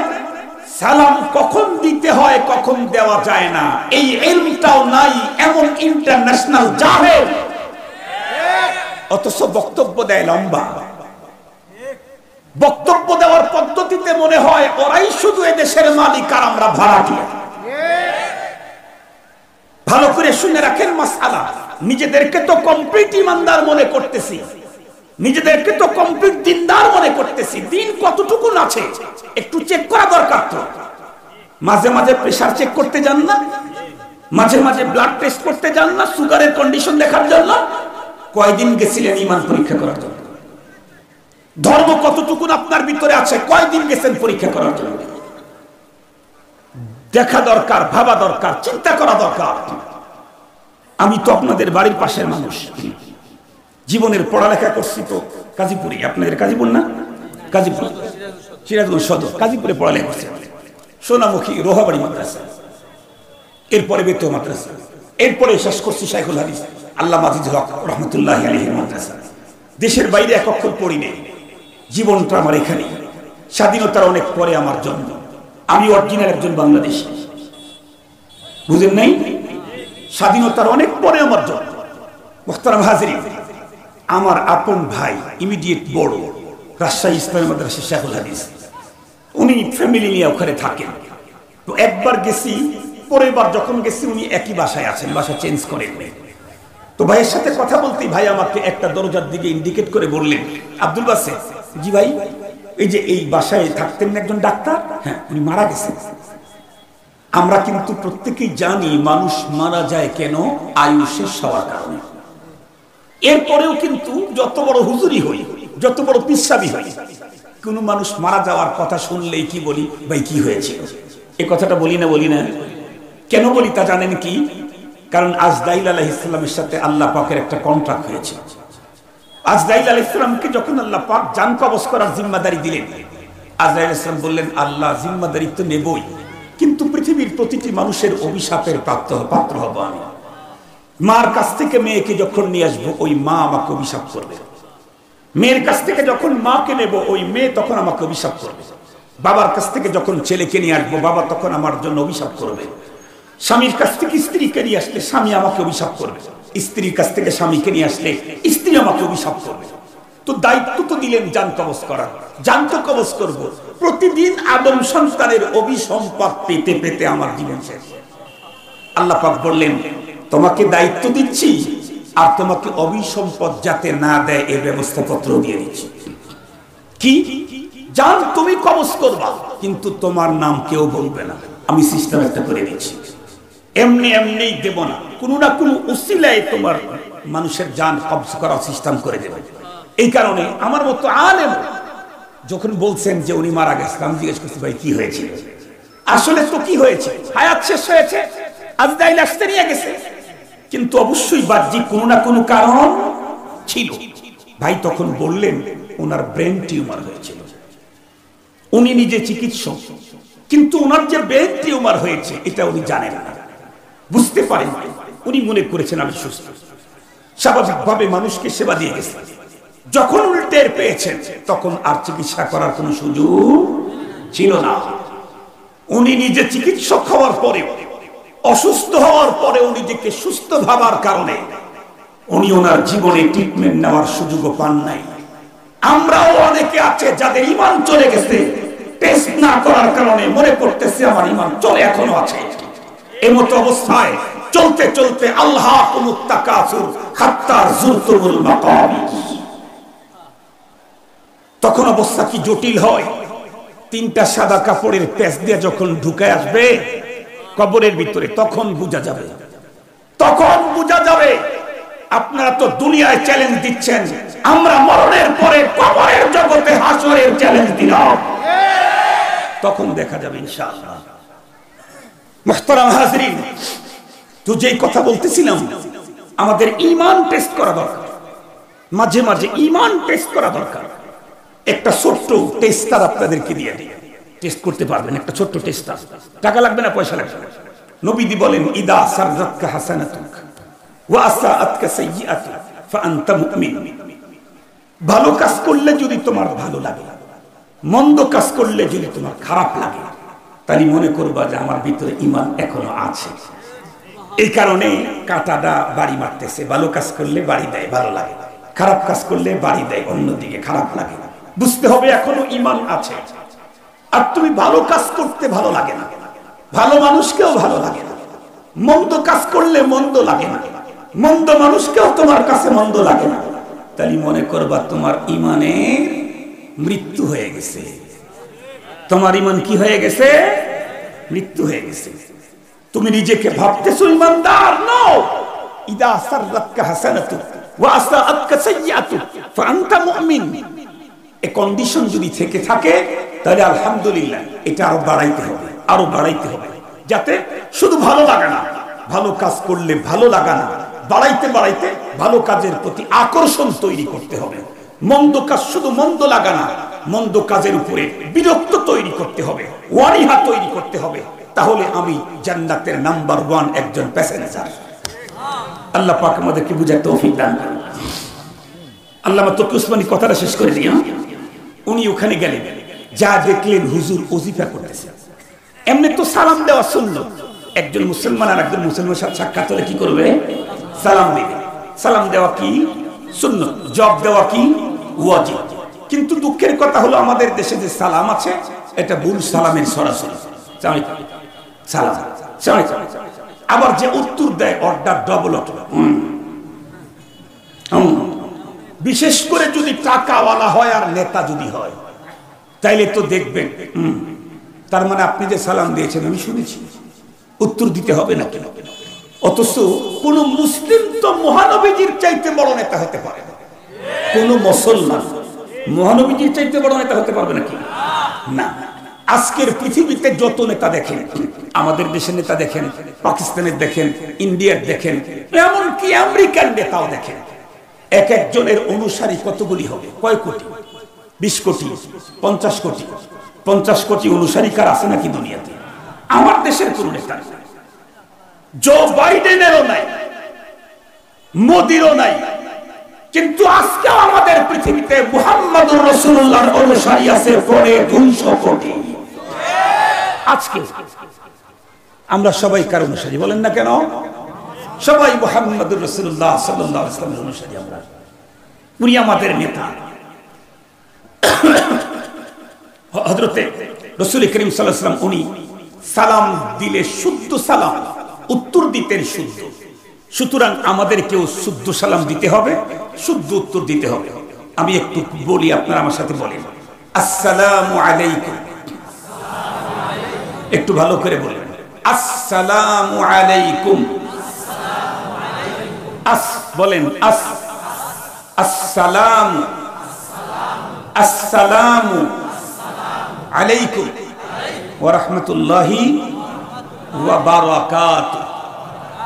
সালাম কখন দিতে হয় কখন দেওয়া যায় না এই ইলমটাও নাই এমন ইন্টারন্যাশনাল জাহেল, অথচ বক্তব্য দেয় লম্বা। বক্তব্য দেওয়ার পদ্ধতিতে মনে হয় ওরাই শুধু এদেশের মালিক আর আমরা ভাড়াটিয়া। ভালো করে শুনে রাখেন মাসআলা, নিজেদেরকে তো কমপ্লিট ইমানদার মনে করতেছি, নিজেদেরকে তো কমপ্লিট দিনদার মনে করতেছি। দিন কতটুকু আছে একটু চেক করা দরকার। তো মাঝে মাঝে প্রেসার চেক করতে যান না, মাঝে মাঝে ব্লাড টেস্ট করতে যান না, সুগারের কন্ডিশন দেখার জন্য? কয়দিন গেছিলেন ইমান পরীক্ষা করার জন্য? ধর্ম কতটুকু আপনার ভিতরে আছে কয়দিন গেছেন পরীক্ষা করার জন্য? দেখা দরকার, ভাবা দরকার, চিন্তা করা দরকার। আমি তো আপনাদের বাড়ির পাশের মানুষ, জীবনের পড়ালেখা করছি তো গাজীপুরে। আপনাদের গাজীপুর না? গাজীপুর, সিরাজগঞ্জ সদর, গাজীপুরে পড়ালেখা করছি। সোনামুখী রোহাবাড়ি মাদ্রাসা, এরপরে বেতো মাদ্রাসা, এরপরে শেষ করছি শাইখুল হাদিস আল্লামা আজিজুল হক রহমতুল্লাহি আলাইহির মাদ্রাসা। দেশের বাইরে এক অক্ষর পড়ি নেই। জীবনটা আমার এখানে, স্বাধীনতার অনেক পরে আমার জন্ম। আমি অরিজিনাল একজন বাংলাদেশী, বুঝেন নাই? স্বাধীনতার অনেক পরে আমার জন্ম। মুহতারাম হাজিরিন, আমার আপন ভাই ইমিডিয়েট বড় রাজশাহী ইসলামী মাদ্রাসা শাইখুল হাদিস, উনি ফ্যামিলি নিয়ে ওখানে থাকেন। তো একবার গেছি, পরের বার যখন গেছি উনি একই বাসায় আছেন, বাসা চেঞ্জ করেন। তো ভাইয়ের সাথে কথা বলতেই ভাই আমাকে একটা দরজার দিকে ইন্ডিকেট করে বললেন, আব্দুল বাসেত। জি ভাই, এই যে এই বাসায় থাকতেন একজন ডাক্তার, হ্যাঁ উনি মারা গেছেন। আমরা কিন্তু প্রত্যেকেই জানি মানুষ মারা যায় কেন? আয়ু শেষ হওয়ার কারণে। এরপরেও কিন্তু যত বড় হুজুরি হই, যত বড় পিসাবি হই, কোন মানুষ মারা যাওয়ার কথা শুনলেই কি বলি? ভাই কি হয়েছিল? এই কথাটা বলি না? বলি না। কেন বলি তা জানেন কি? কারণ আজরাইল আলাইহিস সালামের সাথে আল্লাহ পাকের একটা কন্ট্রাক্ট হয়েছে। আজরাইল আলাইহিস সালামকে যখন আল্লাহ পাক জান কবজ করার জিম্মাদারি দিলেন, আজরাইল আলাইহিস সালাম বললেন, আল্লাহ জিম্মাদারি তো নেবই, কিন্তু পৃথিবীর প্রতিটি মানুষের অভিশাপের পাত্র হব আমি। মার কাছ থেকে মেয়েকে যখন নিয়ে আসবো, ওই মা আমাকে অভিশাপ করবে। মেয়ের কাছ থেকে যখন মাকে নেব, ওই মেয়ে তখন আমাকে অভিশাপ করবে। বাবার কাছ থেকে যখন ছেলেকে নিয়ে আসবো, বাবা তখন আমার জন্য অভিশাপ করবে। স্বামীর কাছ থেকে স্ত্রীকে নিয়ে আসলে স্বামী আমাকে অভিশাপ করবে। স্ত্রীর কাছ থেকে স্বামীকে নিয়ে আসলে স্ত্রী আমাকে অভিশাপ করবে। তো দায়িত্ব তো দিলেন জান কবজ করার, জান তো কবজ করব। প্রতিদিন আদম সন্তানের অভিসম্পদ পেতে পেতে আমার জীবন শেষ। আল্লাহ পাক বললেন, তোমাকে দায়িত্ব দিচ্ছি, আর তোমাকে অভিসম্পদ যাতে না দেয় এর ব্যবস্থাপত্র দিয়ে দিচ্ছি। কি? জান তুমি কবজ করবা, কিন্তু তোমার নাম কেউ বলবে না। আমি সিস্টেম একটা করে দিচ্ছি, এমনি এমনি দেব না, কোনো না কোনো উসিলায় তোমার মানুষের জান কবজ করার সিস্টেম করে দেবে। এই কারণে আমার মতো আলেম যখন বলছেন যে উনি মারা গেছেন, আমি জিজ্ঞেস করছি, ভাই কি হয়েছিল? আসলে তো কি হয়েছে? হায়াত শেষ হয়েছে, আজরাইল আসতে নিয়ে গেছে, কিন্তু অবশ্যই বাহ্যিক কোনো না কোনো কারণ ছিল। ভাই তখন বললেন, ওনার ব্রেন টিউমার হয়েছিল। উনি নিজে চিকিৎসক, কিন্তু ওনার যে ব্রেন টিউমার হয়েছে এটা উনি জানেন না, বুঝতে পারেন। উনি মনে করেছেন আমি সুস্থ, স্বাভাবিকভাবে মানুষকে সেবা দিয়ে গেছেন। যখন উনি টের পেয়েছেন, তখন আর চিকিৎসা করার কোনো সুযোগ ছিল না। উনি নিজে চিকিৎসক হওয়ার পরে, অসুস্থ হওয়ার পরে নিজেকে সুস্থ ভাবার কারণে উনি ওনার জীবনে ট্রিটমেন্ট নেওয়ার সুযোগও পান নাই। আমরাও অনেকে আছে যাদের ঈমান চলে গেছে, টেস্ট না করার কারণে মনে করতেছে আমার ঈমান চলে এখনো আছে। এমত অবস্থায় চলতে চলতে আল্লাহকুমুত তাকাসুর হাত্তা যুরতুমুল মাকাবির, তখন অবস্থা কি জটিল হয়। তিনটা সাদা কাপড়ের প্যাচ দিয়ে যখন ঢুকে আসবে কবরের ভিতরে, তখন বোঝা যাবে, তখন বোঝা যাবে। আপনারা তো দুনিয়ায় চ্যালেঞ্জ দিচ্ছেন, আমরা মরণের পরে কবরের জগতে হাসরের চ্যালেঞ্জ দিলাম। তখন দেখা যাবে ইনশাআল্লাহ। মুহতারাম হাজরিন, তো যেই কথা বলতেছিলাম, আমাদের ঈমান টেস্ট করা দরকার, মাঝে মাঝে ঈমান টেস্ট করা দরকার। একটা ছোট্ট টেস্টার আপনাদেরকে দিয়ে দিই, টেস্ট করতে পারবেন। একটা ছোট্ট টেস্টার, টাকা লাগবে না, পয়সা লাগবে না। নবীজি বলেন, ইদা সাররাতকা হাসানাতুক ওয়া আসাআতকা সাইয়্যাতুক ফাআনতা মুমিন। ভালো কাজ করলে যদি তোমার ভালো লাগে, মন্দ কাজ করলে যদি তোমার খারাপ লাগে, তাহলে মনে করবা যে আমার ভিতরে ঈমান এখনো আছে। এই কারণে কাঁটাটা বাড়ি মারতেছে। ভালো কাজ করলে বাড়ি দেয়, ভালো লাগে, খারাপ কাজ করলে বাড়ি দেয়, অন্যদিকে খারাপ লাগে। বুঝতে হবে এখনো ঈমান আছে। আর তুমি ভালো কাজ করতে ভালো লাগে না, ভালো মানুষকেও ভালো লাগে না, মন্দ কাজ করলে মন্দ লাগে না, মন্দ মানুষকেও তোমার কাছে মন্দ লাগে না, তাহলে মনে করবা তোমার ঈমানের মৃত্যু হয়ে গেছে। তোমার ঈমান কি হয়ে গেছে? মৃত্যু হয়ে গেছে। তুমি নিজেকে ভাবতেছো ঈমানদার নও। ইদা সাররাতকা হাসানাতুক ওয়া আসাআতকা সাইয়্যাতুক ফাআনতা মুমিন। এই কন্ডিশন যদি থেকে থাকে, তাহলে আলহামদুলিল্লাহ, এটা আরো বাড়াইতে হবে, আরো বাড়াইতে হবে, যাতে শুধু ভালো লাগা না, ভালো কাজ করলে ভালো লাগা না, বাড়াইতে বাড়াইতে ভালো কাজের প্রতি আকর্ষণ তৈরি করতে হবে। মন্দ কাজ শুধু মন্দ লাগা না, মন্দ কাজের উপরে বিরক্ত তৈরি করতে হবে, ওয়ারিহা তৈরি করতে হবে। তাহলে আমি জান্নাতের নাম্বার 1 একজন প্যাসেঞ্জার। আল্লাহ পাক আমাদেরকে বুঝার তৌফিক দান করুন। আল্লামা তকি উসমানী কথাটা শেষ করে দিয়া উনি ওখানে গেলেন, যা দেখলেন হুজুর ওজিফা করতেছে। এমনি তো সালাম দেওয়া সুন্নাত। একজন মুসলমান আর একজন মুসলমানের সাথে সাক্ষাৎ হলে কি করবে? সালাম দিবে। সালাম দেওয়া কি সুন্নাত, জবাব দেওয়া কি ওয়াজিব। কিন্তু দুঃখের কথা হলো, আমাদের দেশে যে সালাম আছে, এটা ভুল সালামের সরাসরি সালাম। আবার যে উত্তর দেয়, অর্ডার ডবল অর্ডার। বিশেষ করে যদি টাকাওয়ালা হয় আর নেতা যদি হয়, তাইলে তো দেখবেন তার মানে আপনি যে সালাম দিয়েছেন আমি শুনেছি, উত্তর দিতে হবে না কেন? অথচ কোন মুসলিম তো মহানবীজির চাইতে বড় নেতা হতে পারে না। কোন মুসলমান মহানবীজির চাইতে বড় নেতা হতে পারবে নাকি? না। আজকের পৃথিবীতে যত নেতা দেখেন, আমাদের দেশের নেতা দেখেন, পাকিস্তানের দেখেন, ইন্ডিয়ার দেখেন, এমনকি আমেরিকার নেতাও দেখেন, এক একজনের অনুসারী কতগুলি হবে? কয় কোটি? 20 কোটি, 50 কোটি। 50 কোটি অনুসারী কার আছে নাকি দুনিয়াতে? আমার দেশের কোন নেতা, জো বাইডেনেরও নাই, মোদিরও নাই। কিন্তু আজকে আমাদের পৃথিবীতে মুহাম্মদুর রাসূলুল্লাহর অনুসারী আছে 250 কোটি। আজকে আমরা সবাই কার অনুসারী বলেন না কেন? সবাই মুহাম্মদুর রাসূলুল্লাহ সাল্লাল্লাহু আলাইহি ওয়াসাল্লামের অনুসারী আমরা। উনি আমাদের নেতা। হযরতে রাসূল করিম সাল্লাল্লাহু আলাইহি ওয়াসাল্লাম উনি সালাম দিলে শুদ্ধ সালাম, উত্তর দিতেন শুদ্ধ। সুতরাং আমাদেরকেও শুদ্ধ সালাম দিতে হবে, শুদ্ধ উত্তর দিতে হবে। আমি একটু বলি, আপনারা আমার সাথে বলেন, আসসালামু আলাইকুম। একটু ভালো করে বলেন, আসসালামু আলাইকুম। বলেন আসসালামু আসসালামু আলাইকুম ওয়া রাহমাতুল্লাহি ওয়া বারাকাতুহু।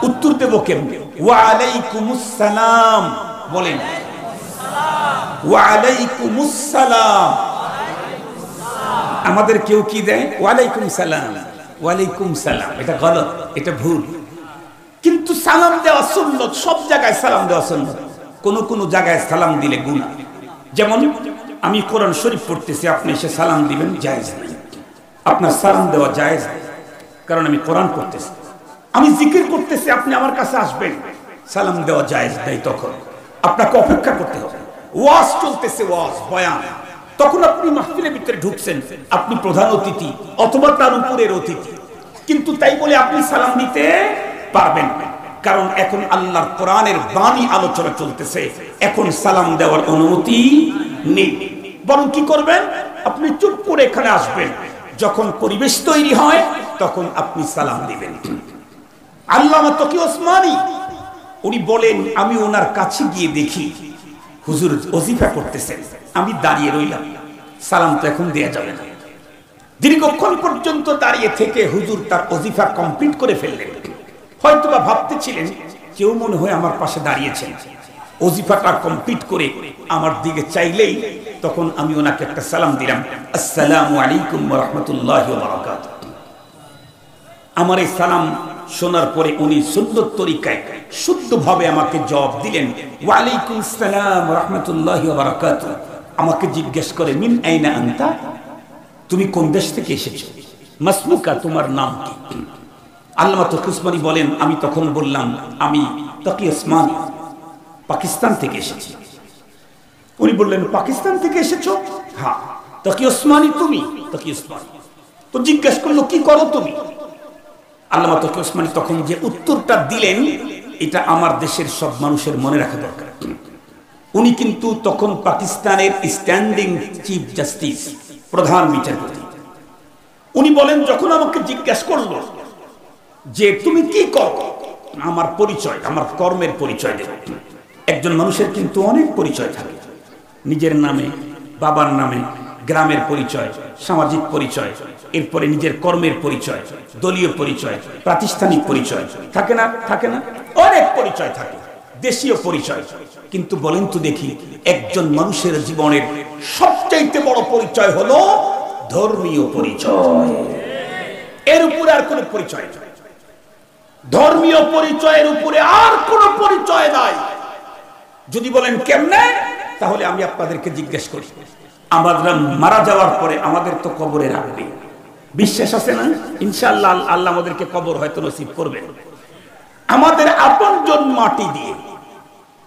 উত্তর দেব কেমনে? ওয়া আলাইকুমুস সালাম। বলেন ওয়া আলাইকুমুস সালাম। আমাদের কেউ কি দেয়? ওয়া আলাইকুম সালাম, ওয়া আলাইকুম সালাম। এটা গলত, এটা ভুল। কিন্তু সালাম দেওয়া সুন্নাত, সব জায়গায় সালাম দেওয়া সুন্নাত। কোন কোন জায়গায় সালাম দিলে গুনাহ। যেমন আমি কোরআন শরীফ পড়তেছি, আপনি এসে সালাম দিবেন, জায়েজ নাই। আপনার সালাম দেওয়া জায়েজ নাই, কারণ আমি কোরআন পড়তেছি। আমি জিকির করতেছি, আপনি আমার কাছে আসবেন, সালাম দেওয়া জায়েজ নাই। তখন আপনাকে অপেক্ষা করতে হবে। ওয়াজ চলতেছে, ওয়াজ বয়ান, তখন আপনি মাহফিলের ভিতরে ঢুকছেন, আপনি প্রধান অতিথি অথবা তার উপরের অতিথি, কিন্তু তাই বলে আপনি সালাম দিতে পারবেন না, কারণ এখন আল্লাহর কোরআনের বাণী আলোচনা চলতেছে। এখন সালাম দেওয়ার অনুমতি নেই। বরং কি করবেন? আপনি চুপ করে এখানে আসবেন, যখন পরিবেশ তৈরি হয় তখন আপনি সালাম দিবেন। আল্লামা তকি উসমানী উনি বলেন, আমি ওনার কাছে গিয়ে দেখি হুজুর ওজিফা করতেছেন, আমি দাঁড়িয়ে রইলাম, সালাম তো এখন দেয়া যাবে না। দীর্ঘক্ষণ পর্যন্ত দাঁড়িয়ে থেকে হুজুর তার ওজিফা কমপ্লিট করে ফেললেন। হয়তোবা ভাবতেছিলেন কেউ মনে হয় আমার পাশে দাঁড়িয়েছেন। ওজিফাটা কমপ্লিট করে আমার দিকে চাইলেই তখন আমি ওনাকে একটা সালাম দিলাম, আসসালামু আলাইকুম ওয়া রাহমাতুল্লাহি ওয়া বারাকাতুহু। আমার এই সালাম শোনার পরে উনি সুন্দর তরিকায় শুদ্ধভাবে আমাকে জবাব দিলেন, ওয়া আলাইকুম আসসালাম ওয়া রাহমাতুল্লাহি ওয়া বারাকাতুহু। আমাকে জিজ্ঞেস করে, মিন আইনা আনতা, তুমি কোন দেশ থেকে এসেছো? মাসমুকা, তোমার নাম কি? আল্লামা তকি উসমানী বলেন, আমি তখন বললাম, আমি তকি উসমানী, পাকিস্তান থেকে এসেছি। উনি বললেন, পাকিস্তান থেকে এসেছো? হ্যাঁ। তকি উসমানী তুমি? তকি উসমানী। তো জিজ্ঞেস করলো, কি করো তুমি? আল্লামা তকি উসমানী তখন যে উত্তরটা দিলেন, এটা আমার দেশের সব মানুষের মনে রাখা দরকার। উনি কিন্তু তখন পাকিস্তানের স্ট্যান্ডিং চিফ জাস্টিস, প্রধান বিচারপতি। উনি বলেন, যখন আমাকে জিজ্ঞাসা করলো যে তুমি কি করো, আমার পরিচয়, আমার কর্মের পরিচয় দেব। একজন মানুষের কিন্তু অনেক পরিচয় থাকে, নিজের নামে, বাবার নামে, গ্রামের পরিচয়, সামাজিক পরিচয়, এরপরে নিজের কর্মের পরিচয়, দলীয় পরিচয়, প্রাতিষ্ঠানিক পরিচয়, থাকে না? থাকে না? অনেক পরিচয় থাকে, দেশীয় পরিচয়। কিন্তু বলেন তো দেখি, একজন মানুষের জীবনের সবচাইতে বড় পরিচয় হলো ধর্মীয় পরিচয়। এর উপরে আর কোনো পরিচয় নাই। ধর্মীয় পরিচয়ের উপরে আর কোনো পরিচয় নাই। যদি বলেন কেমনে, তাহলে আমি আপনাদেরকে জিজ্ঞেস করি, আমরা মারা যাওয়ার পরে আমাদের তো কবরে রাখবে, বিশ্বাস আছে না? ইনশাআল্লাহ আল্লাহ আমাদেরকে কবর হয়তো নসিব করবেন। আমাদের আপনজন মাটি দিয়ে,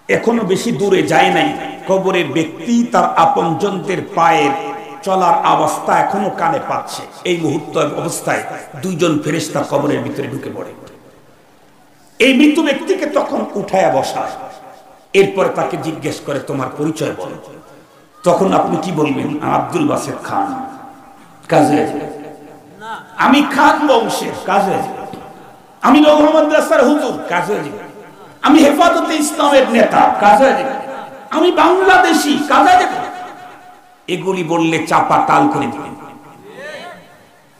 এখনো বেশি দূরে যায় নাই, কবরের ব্যক্তি তার আপনজনদের পায়ের চলার অবস্থা এখনো কানে পাচ্ছে। এই মুহূর্ত অবস্থায় দুইজন ফেরেশতা কবরের ভিতরে ঢুকে পড়ে। এই মৃত ব্যক্তিকে তখন উঠায়া বসায়, এরপরে তাকে জিজ্ঞেস করে, তোমার পরিচয় বলো। তখন আপনি কি বলবেন? আব্দুল বাসেত খান, কাজে আমি খান বংশের, কাজে আমি নগর মাদ্রাসার হুজুর, কাজে আমি হেফাজতে ইসলামের নেতা, কাজে আমি বাংলাদেশি, কাজে। এগুলি বললে চাপা তাল করে দিবেন।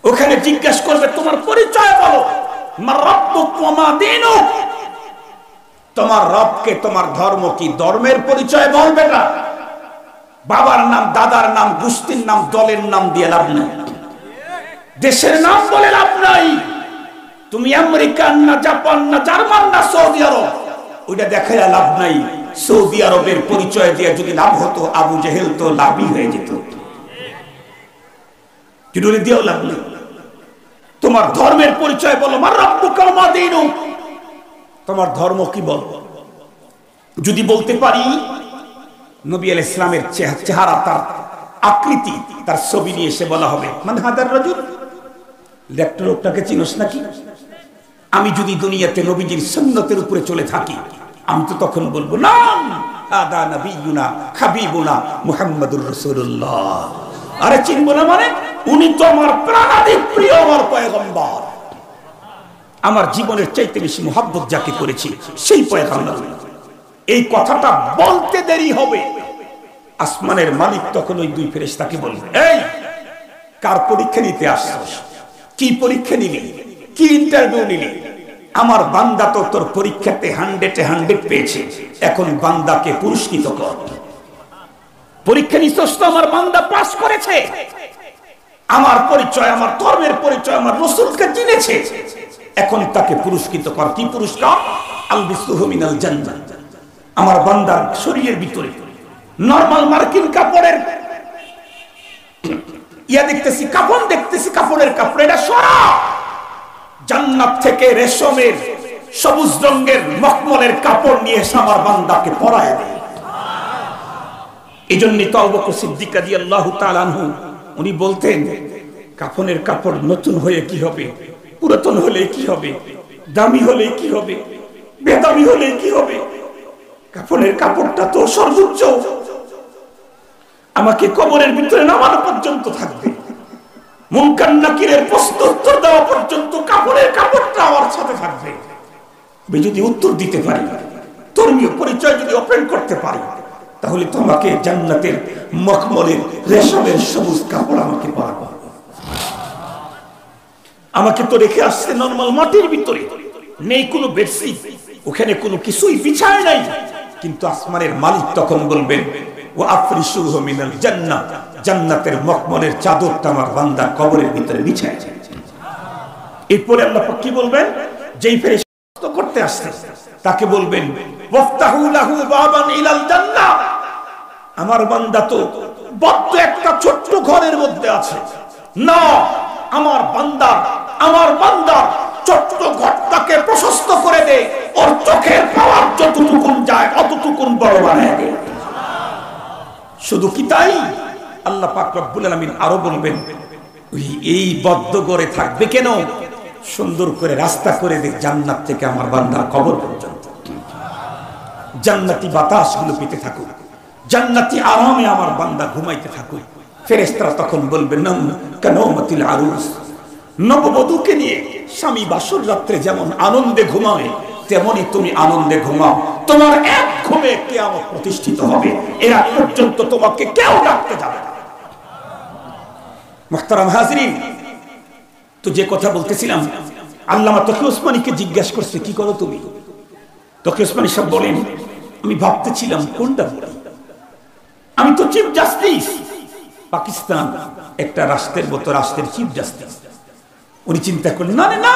ওখানে জিজ্ঞেস করবে, তোমার পরিচয় বলো, তোমার রবকে, তোমার ধর্ম কি? ধর্মের পরিচয় বলবে না। বাবার নাম, দাদার নাম, গোষ্ঠীর নাম, দলের নাম দিয়ে লাভ নাই, দেশের নাম বলে লাভ নাই। তুমি আমেরিকান না, জাপান না, জার্মান না, সৌদি আরব, ওইটা দেখায় লাভ নাই। সৌদি আরবের পরিচয় দিয়ে যদি লাভ হতো, আবু জেহেল তো লাভই হয়ে যেত, জুড়ে দিয়েও লাভ নেই। তোমার ধর্মের পরিচয় বলো, তোমার ধর্ম কি বলো। যদি বলতে পারি, নবী আলাইহিস সালামের চেহারা, তার আকৃতি, তার ছবি নিয়ে এসে বলা হবে, মান হাদার রাজুল, লোকটাকে চিনোস নাকি? আমি যদি দুনিয়াতে নবীজির সুন্নতের উপরে চলে থাকি, আমি তো তখন বলবো, নাম হাদা নবিয়ুনা হাবিবুনা মুহাম্মাদুর রাসূলুল্লাহ। আরে চিনবো না মানে? উনি তো আমার প্রাণাধিক প্রিয়, আমার পয়গম্বর। আমার জীবনের চাইতে বেশি মুহাব্বত যাকে করেছি সেই পয়গম্বর। এই কথাটা বলতে দেরি হবে, আসমানের মালিক তখন ওই দুই ফেরেশতাকে বলবে, এই কার পরীক্ষা নিতে আসছিস? কি পরীক্ষা নিলি? কি ইন্টারভিউ নিলি? আমার বান্দা তো তোর পরীক্ষাতে 100 পেয়েছে, এখন বান্দাকে পুরস্কৃত কর। পরীক্ষা নিছস তো, আমার বান্দা পাস করেছে, আমার পরিচয়, আমার ধর্মের পরিচয়, আমার রাসূলকে চিনেছে, এখন তাকে পুরস্কৃত কর। কি পুরস্কার? আলবিসুহু মিনাল জান্নাহ। আমার বান্দার শরীরের ভিতরে নরমাল মার্কিন কাপড়ের দেখতেছি, কাপড় দেখতেছি, কাপড়ের কাপড়, এটা সরা জান্নাত থেকে রেশমের সবুজ রঙের মখমলের কাপড় নিয়ে এসে আমার বান্দাকে পরায় দেয়। এই জন্যই তো আবু বকর সিদ্দিক রাদিয়াল্লাহু তাআলা আনহু উনি বলতেন, কাফনের কাপড় নতুন হয়ে কি হবে, পুরাতন হলে কি হবে, দামি হলে কি হবে, বেদামি হলে কি হবে, কাফনের কাপড়টা তো সর্বোচ্চ, আমাকে কবরের ভিতরে নামানো পর্যন্ত থাকবে, মুনকার নাকিরের প্রশ্ন উত্তর দেওয়া পর্যন্ত কাপড়ের কাপড়টা আমার সাথে থাকবে। আমি যদি উত্তর দিতে পারি, ধর্মীয় পরিচয় যদি ওপেন করতে পারি, তাহলে তোমাকে জান্নাতের মখমলের রেশমের সবুজ কাপড় আমাকে পরাবো। আমাকে তো রেখে আসছে নরমাল মাটির ভিতরে, নেই কোনো বেডশিট, ওখানে কোনো কিছুই বিছায় নাই, কিন্তু আসমানের মালিক তখন বলবেন ওয়া আফরিশুহু মিনাল জান্নাহ, জান্নাতের মখমলের চাদরটা আমার বান্দার কবরের ভিতরে বিছায়। এরপরে আল্লাহ পাক কি বলবেন, যেই ফেরেশতা করতে আসছে তাকে বলবেন ওয়াফতাহু লাহু বাবান ইলাল জান্নাহ, আমার বান্দা তো বদ্ধ একটা ছোট্ট ঘরের মধ্যে আছে, না আমার বান্দা ছোট্ট ঘরটাকে প্রশস্ত করে দে, ওর চোখের পাওয়ার যতটুকুন যায় অতটুকুন বড় বানায় দে। শুধু কি তাই, আল্লাহ পাক রব্বুল আলামিন আরো বলবেন এই বদ্ধ ঘরে থাকবে কেন, সুন্দর করে রাস্তা করে দে জান্নাত থেকে আমার বান্দার কবর পর্যন্ত, জান্নাতি বাতাসগুলো পেতে থাকুক, জান্নাতি আরামে আমার বান্দা ঘুমাইতে থাকুক। ফেরেশতারা তখন বলবেন কানৌমাতিল আরুস, নববধূকে নিয়ে স্বামী বাসর রাত্রে যেমন আনন্দে ঘুমায় তেমনি তুমি আনন্দে ঘুমাও, তোমার এক ঘুমে কিয়ামত প্রতিষ্ঠিত হবে, এর আগ পর্যন্ত তোমাকে কেউ ডাকতে যাবে না। মুহতারাম হাজরিন, তো যে কথা বলতেছিলাম, আল্লামা তকি ওসমানীকে জিজ্ঞাসা করছে কি করো তুমি? তকি ওসমানী সাহেব বলেন আমি ভাবতেছিলাম কোনটা বলি, আমি তো চিফ জাস্টিস পাকিস্তান, একটা রাষ্ট্রের মতো রাষ্ট্রের চিফ জাস্টিস। উনি চিন্তা করলেন না,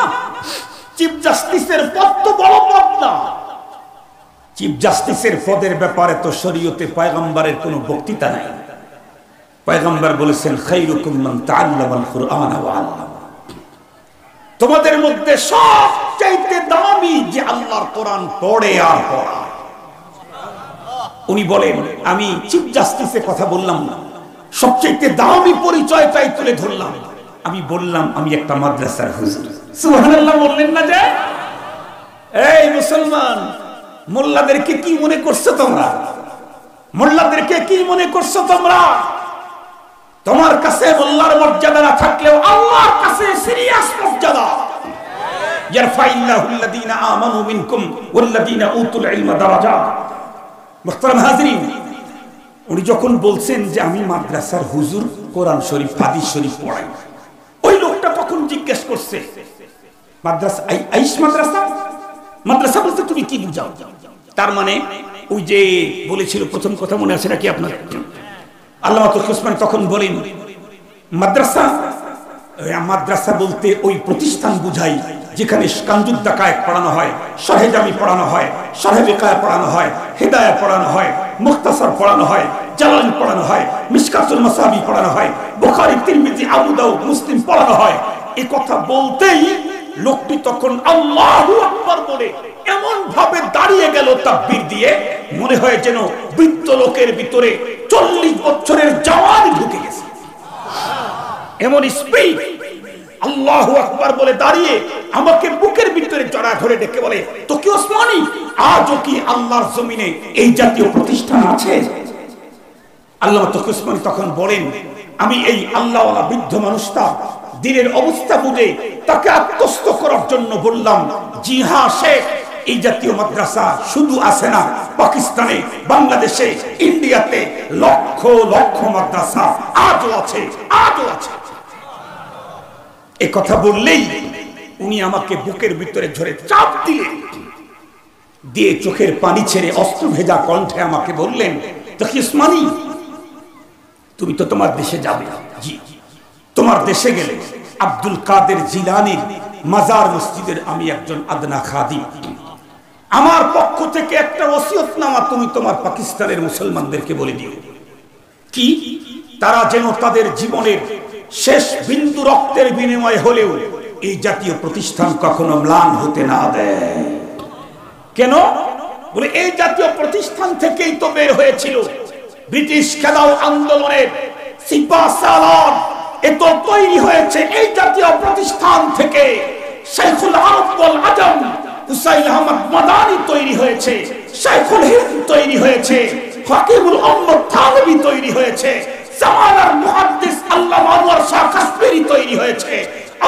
চিফ জাস্টিসের পদ তো বড় পদ না, চিফ জাস্টিসের পদের ব্যাপারে তো শরীয়তে পয়গম্বরের কোনো বক্তৃতা নাই। পয়গম্বর বলেছেন খায়রুকুম মান তাআল্লামাল কুরআন ওয়া আল্লামা, তোমাদের মধ্যে সবচেয়ে দামি যে আল্লাহর কোরআন পড়ে আর পড়ায়। উনি বলেন আমি চিফ জাস্টিসের কথা বললাম না, সবচেয়ে দামি পরিচয়টাই তুলে ধরলাম, আমি বললাম আমি একটা মাদ্রাসার হুজুর। সুবহানাল্লাহ বললেন না যে? এই মুসলমান, মোল্লাদেরকে কি মনে করছো তোমরা? মোল্লাদেরকে কি মনে করছো তোমরা? তোমার কাছে মোল্লার মর্যাদা না থাকলেও আল্লাহর কাছে সিরিয়াস মর্যাদা। ইয়ারফাইল্লাহুল্লাযীনা আমানু মিনকুম ওয়াল্লাযীনা উতুল ইলমা দারাজাত। মুহতারাম হাজরিন, উনি যখন বলছেন যে আমি মাদ্রাসার হুজুর, কোরআন শরীফ হাদিস শরীফ পড়াই, ওই লোকটা তখন জিজ্ঞেস করছে মাদ্রাসা আইস মাদ্রাসা, মাদ্রাসা বলতে তুমি কি বুঝাও? তার মানে ওই যে বলেছিল প্রথম কথা মনে আছে নাকি আপনার? আল্লামা তকি ওসমানী তখন বলেন মাদ্রাসা বলতে ওই প্রতিষ্ঠান বুঝাই যেখানে কানজুদ দাকায়েক পড়ানো হয়, শরহে জামি পড়ানো হয়, শরহে বিকায়া পড়ানো হয়, হিদায়া পড়ানো হয়, মুখতাসার পড়ানো হয়, জালালাইন পড়ানো হয়, মিশকাতুল মাসাবি পড়ানো হয়, বুখারী তিরমিজি আবু দাউদ মুসলিম পড়ানো হয়। এই কথা বলতেই লোকটি তখন আল্লাহু আকবার বলে এমন ভাবে দাঁড়িয়ে গেল তাকবীর দিয়ে, মনে হয় যেন বৃদ্ধ লোকের ভিতরে 40 বছরের জওয়ান ঢুকে গেছে, এমন স্পিড। আল্লাহু আকবার বলে দাঁড়িয়ে আমাকে বুকের ভিতরে জড়া ধরে ডেকে বলে তকি ওসমানী, আজও কি আল্লাহর জমিনে এই জাতীয় প্রতিষ্ঠান আছে? আল্লামা তকি ওসমানী তখন বলেন আমি এই আল্লাহওয়ালা বৃদ্ধ মানুষটা দিনের অবস্থা বুঝে তাকে আত্মস্থ করার জন্য বললাম জি হ্যাঁ শেখ, এই জাতীয় মাদ্রাসা শুধু আছে না, পাকিস্তানে, বাংলাদেশে, ইন্ডিয়াতে লক্ষ লক্ষ মাদ্রাসা আজও আছে, আজও আছে। এই কথা বললেই উনি আমাকে বুকের ভিতরে ধরে চাপ দিয়ে চোখের পানি ছেড়ে অস্ত্র ভেজা কণ্ঠে আমাকে বললেন তকি ওসমানী, তুমি তো তোমার দেশে যাবে। জি, তোমার দেশে গেলে আব্দুল কাদের জিলানীর মাজার মসজিদের আমি একজন আদনা খাদিম, আমার পক্ষ থেকে একটা ওসিয়তনামা তুমি তোমার পাকিস্তানের মুসলমানদেরকে বলে দিও, কি তারা যেন তাদের জীবনের শেষ বিন্দু রক্তের বিনিময় হলেও এই জাতীয় প্রতিষ্ঠান কখনো ম্লান হতে না দেয়। কেন? বলে এই জাতীয় প্রতিষ্ঠান থেকেই তো বের হয়েছিল ব্রিটিশ খেলাও আন্দোলনের সিপাহ সালার, এ তো তৈরি হয়েছে এই জাতীয় প্রতিষ্ঠান থেকে। শাইখুল আরব ওয়াল আজম হুসাইন আহমদ মাদানী তৈরি হয়েছে, শাইখুল হিন্দ তৈরি হয়েছে, হাকিমুল উম্মত থানভী তৈরি হয়েছে, জামানার মুহাদ্দিস আল্লামা আনোয়ার শাহ কাশ্মীরি তৈরি হয়েছে।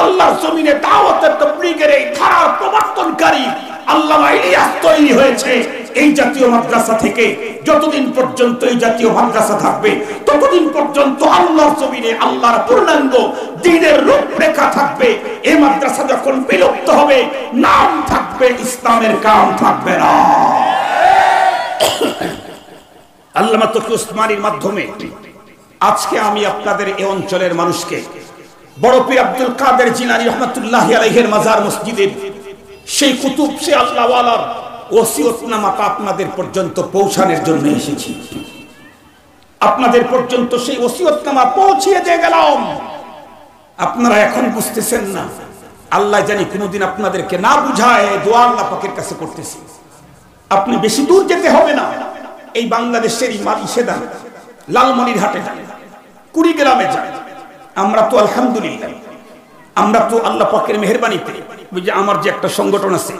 আল্লাহর জমিনে দাওয়াতের তাবলীগের এই ধারার প্রবর্তনকারী আল্লামা ইলিয়াস তৈরি হয়েছে এই জাতীয় মাদ্রাসা থেকে। যতদিন পর্যন্ত এই জাতীয় মাদ্রাসা থাকবে ততদিন পর্যন্ত আল্লাহর জমিনে আল্লাহর পূর্ণাঙ্গ দ্বীনের রূপরেখা থাকবে। এই মাদ্রাসা যখন বিলুপ্ত হবে নাম থাকবে, ইসলামের কাম থাকবে না। আল্লামা তকি উসমানীর মাধ্যমে আজকে আমি আপনাদের এই অঞ্চলের মানুষকে বড় পীর আব্দুল কাদের জিলানী রাহমাতুল্লাহি আলাইহির মাজার মসজিদের সেই কুতুব, সেই আল্লাহ ওয়ালার ওসিয়তনামাটা আপনাদের পর্যন্ত পৌঁছানোর জন্য এসেছি। আপনাদের পর্যন্ত সেই ওসিয়তনামা পৌঁছিয়ে দিয়ে গেলাম। আপনারা এখন বুঝতেছেন না, আল্লাহ জানি কোনোদিন আপনাদেরকে না বুঝায় দোয়া আল্লাহ পাকের কাছে করতেছি। আপনি বেশি দূর যেতে হবে না, এই বাংলাদেশের মালিশেদা লালমনিরহাটে যান, কুড়িগ্রামে যান। আমরা তো আলহামদুলিল্লাহ, আমরা তো আল্লাহ পাকের মেহেরবানিতে, বুঝে আমার যে একটা সংগঠন আছে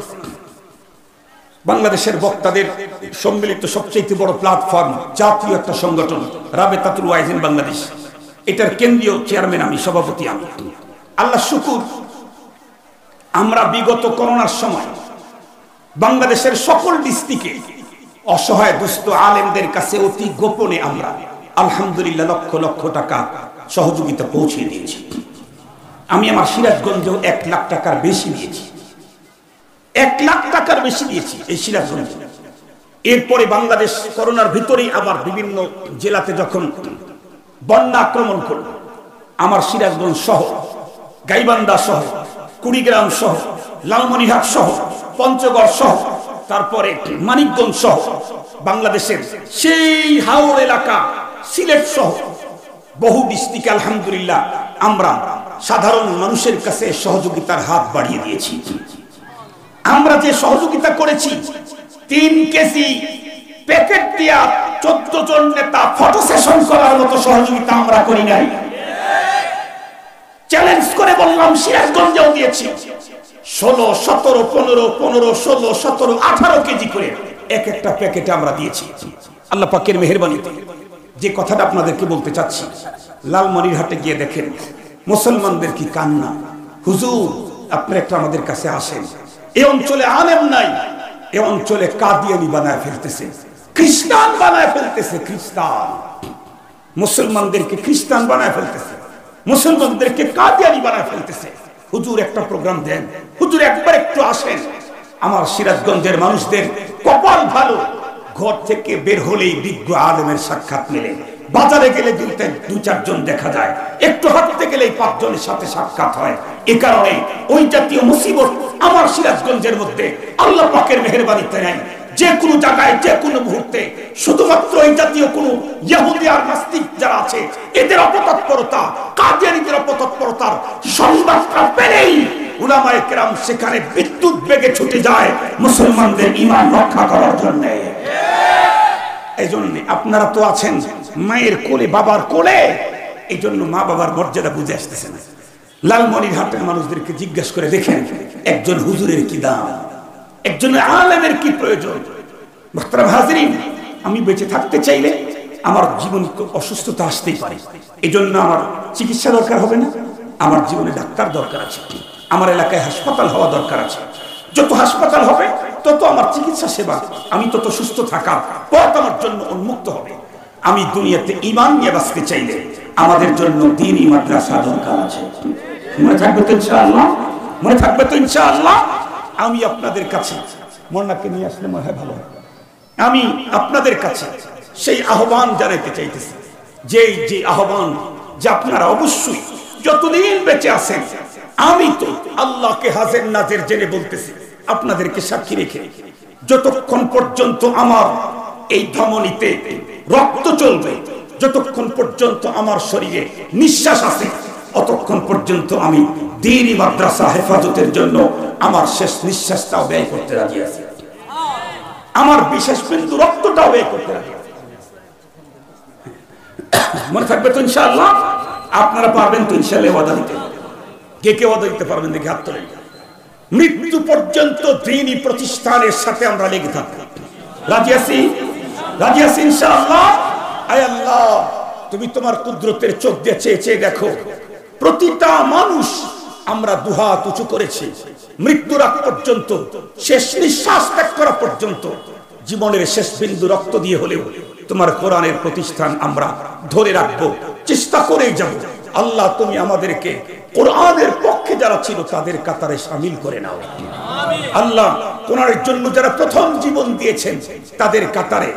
বাংলাদেশের বক্তাদের সম্মিলিত সবচেয়ে বড় প্ল্যাটফর্ম, জাতীয় একটা সংগঠন রাবেতাতুল ওয়াইজিন বাংলাদেশ, এটার কেন্দ্রীয় চেয়ারম্যান আমি, সভাপতি আমি। আল্লাহ শুকুর, আমরা বিগত করোনার সময় বাংলাদেশের সকল ডিস্ট্রিক্টে অসহায় দুস্থ আলেমদের কাছে অতি গোপনে আমরা আলহামদুলিল্লাহ লক্ষ লক্ষ টাকা সহযোগিতা পৌঁছে দিয়েছি। আমি আমার সিরাজগঞ্জেও 1 লাখ টাকার বেশি দিয়েছি, 1 লাখ টাকার বেশি দিয়েছি এই সিরাজগঞ্জে। এরপরে বাংলাদেশ করোনার ভিতরেই আবার বিভিন্ন জেলাতে যখন বন্যা আক্রমণ করল, আমার সিরাজগঞ্জ সহ, গাইবান্ধা সহ, কুড়িগ্রাম সহ, লালমনিরহাট সহ, পঞ্চগড় সহ, তারপরে মানিকগঞ্জ সহ, বাংলাদেশের সেই হাওড় এলাকা, সিলেট সহ বহু ডিস্ট্রিক্টে আলহামদুলিল্লাহ আমরা সাধারণ মানুষের কাছে সহযোগিতার হাত বাড়িয়ে দিয়েছি। আমরা যে সহযোগিতা করেছি, 3 কেজি প্যাকেট দিয়া 14 জন নেতা ফটো সেশন করার মতো সহযোগিতা আমরা করি নাই। চ্যালেঞ্জ করে বললাম, সিরাজগঞ্জেও দিয়েছি 16, 17, 15, 15, 16, 17, 18 কেজি করে এক একটা প্যাকেটে আমরা দিয়েছি আল্লাহ পাকের মেহেরবানিতে। যে কথাটা আপনাদেরকে বলতে চাচ্ছি, লালমনিরহাটে গিয়ে দেখেন মুসলমানদের কি কান্না। হুজুর আপনারা একটু আমাদের কাছে আসেন, এই অঞ্চলে আলেম নাই, এই অঞ্চলে কাদিয়ানি বানায় ফেলতেছে, খ্রিস্টান বানায় ফেলতেছে, খ্রিস্টান মুসলমানদেরকে খ্রিস্টান বানায় ফেলতেছে, মুসলমানদেরকে কাদিয়ানি বানায় ফেলতেছে। হুজুর একটা প্রোগ্রাম দেন, হুজুর একবার একটু আসেন। আমার সিরাজগঞ্জের মানুষদের কপাল ভালো, ঘর থেকে বের হলেই বিজ্ঞ আলেমের সাক্ষাৎ মেলে, বাজারে গেলে 2-4 জন দেখা যায়, একটু হাঁটতে গেলেই 5 জনের সাথে সাক্ষাৎ হয়। এ কারণে ওই জাতীয় মুসিবত আমার সিরাজগঞ্জের মধ্যে আল্লাহ পাকের মেহেরবানিতে নাই। যে কোনো জায়গায় যে কোনো মুহূর্তে শুধুমাত্র এই জাতীয় কোন ইহুদি আর নাস্তিক যারা আছে এদের অপতৎপরতা, কাদিয়ানীদের অপতৎপরতার সংবাদটা পেলেই উলামায়ে কেরাম সেখানে বিদ্যুৎ বেগে ছুটে যায় মুসলমানদের ঈমান রক্ষা করার জন্য। এই জন্য আপনারা তো আছেন মায়ের কোলে, বাবার কোলে, এই জন্য মা বাবার মর্যাদা বুঝে আসতেছে না। লালমনিরহাটের মানুষদেরকে জিজ্ঞাসা করে দেখেন একজন হুজুরের কি দাম, একজন আলেমের কি প্রয়োজন। মুহতারাম হাজিরিন, আমি বেঁচে থাকতে চাইলে আমার জীবনে অসুস্থতা আসতেই পারে, এই জন্য আমার চিকিৎসা দরকার হবে না, আমার জীবনে ডাক্তার দরকার আছে, আমার এলাকায় হাসপাতাল হওয়া দরকার আছে। যত হাসপাতাল হবে তত আমার চিকিৎসা সেবা, আমি তত সুস্থ থাকার পথ আমার জন্য উন্মুক্ত হবে। আমি দুনিয়াতে ঈমান নিয়ে বাঁচতে চাইলে আমাদের জন্য দ্বীনি মাদ্রাসা দরকার আছে। মনে থাকবে তো ইনশাআল্লাহ, মনে থাকবে তো ইনশাআল্লাহ। আমি আপনাদের কাছে মন্নাকে নিয়ে আসলে মনে হয় ভালো হয়। আমি আপনাদের কাছে সেই আহ্বান জানাইতে চাইতেছি, যে আহ্বান যে আপনারা অবশ্যই যতদিন বেঁচে আছেন, আমি তো আল্লাহকে হাজির নাজির জেনে বলতেছি, আপনাদেরকে সাক্ষী রেখে, যতক্ষণ পর্যন্ত আমার এই ধমনীতে রক্ত চলবে, যতক্ষণ পর্যন্ত আমার শরীরে নিঃশ্বাস আছে, অতক্ষণ পর্যন্ত আমি দ্বীনি মাদ্রাসা হেফাজতের জন্য আমার শেষ নিঃশ্বাসটাও ব্যয় করতে রাজি আছি, আমার বিশেষ বিন্দু রক্তটাও ব্যয় করতে রাজি আছি। মনে থাকবে তো ইনশাআল্লাহ? আপনারা পারবেন তো ইনশাআল্লাহ ওয়াদা দিতে? কে কে ওয়াদা দিতে পারবেন দেখি হাত তোলেন। মৃত্যু পর্যন্ত দ্বীনি প্রতিষ্ঠানের সাথে আমরা লেগে থাকবো। রাজি আছি? রাজি আছি ইনশাআল্লাহ? আয় আল্লাহ, তুমি তোমার কুদরতের চোখ দিয়ে চেয়ে চেয়ে দেখো, প্রতিটা মানুষ আমরা দুহাত উঁচু করেছি, মৃত্যুর আগ পর্যন্ত, শেষ নিঃশ্বাস ত্যাগ করা পর্যন্ত, জীবনের শেষ বিন্দু রক্ত দিয়ে হলেও তোমার কোরআনের প্রতিষ্ঠান আমরা ধরে রাখবো, চেষ্টা করেই যাব। আল্লাহ তুমি আমাদেরকে কোরআনের পক্ষে যারা ছিল তাদের কাতারে শামিল করে নাও। আল্লাহ কোরআনের জন্য যারা প্রথম জীবন দিয়েছেন তাদের কাতারে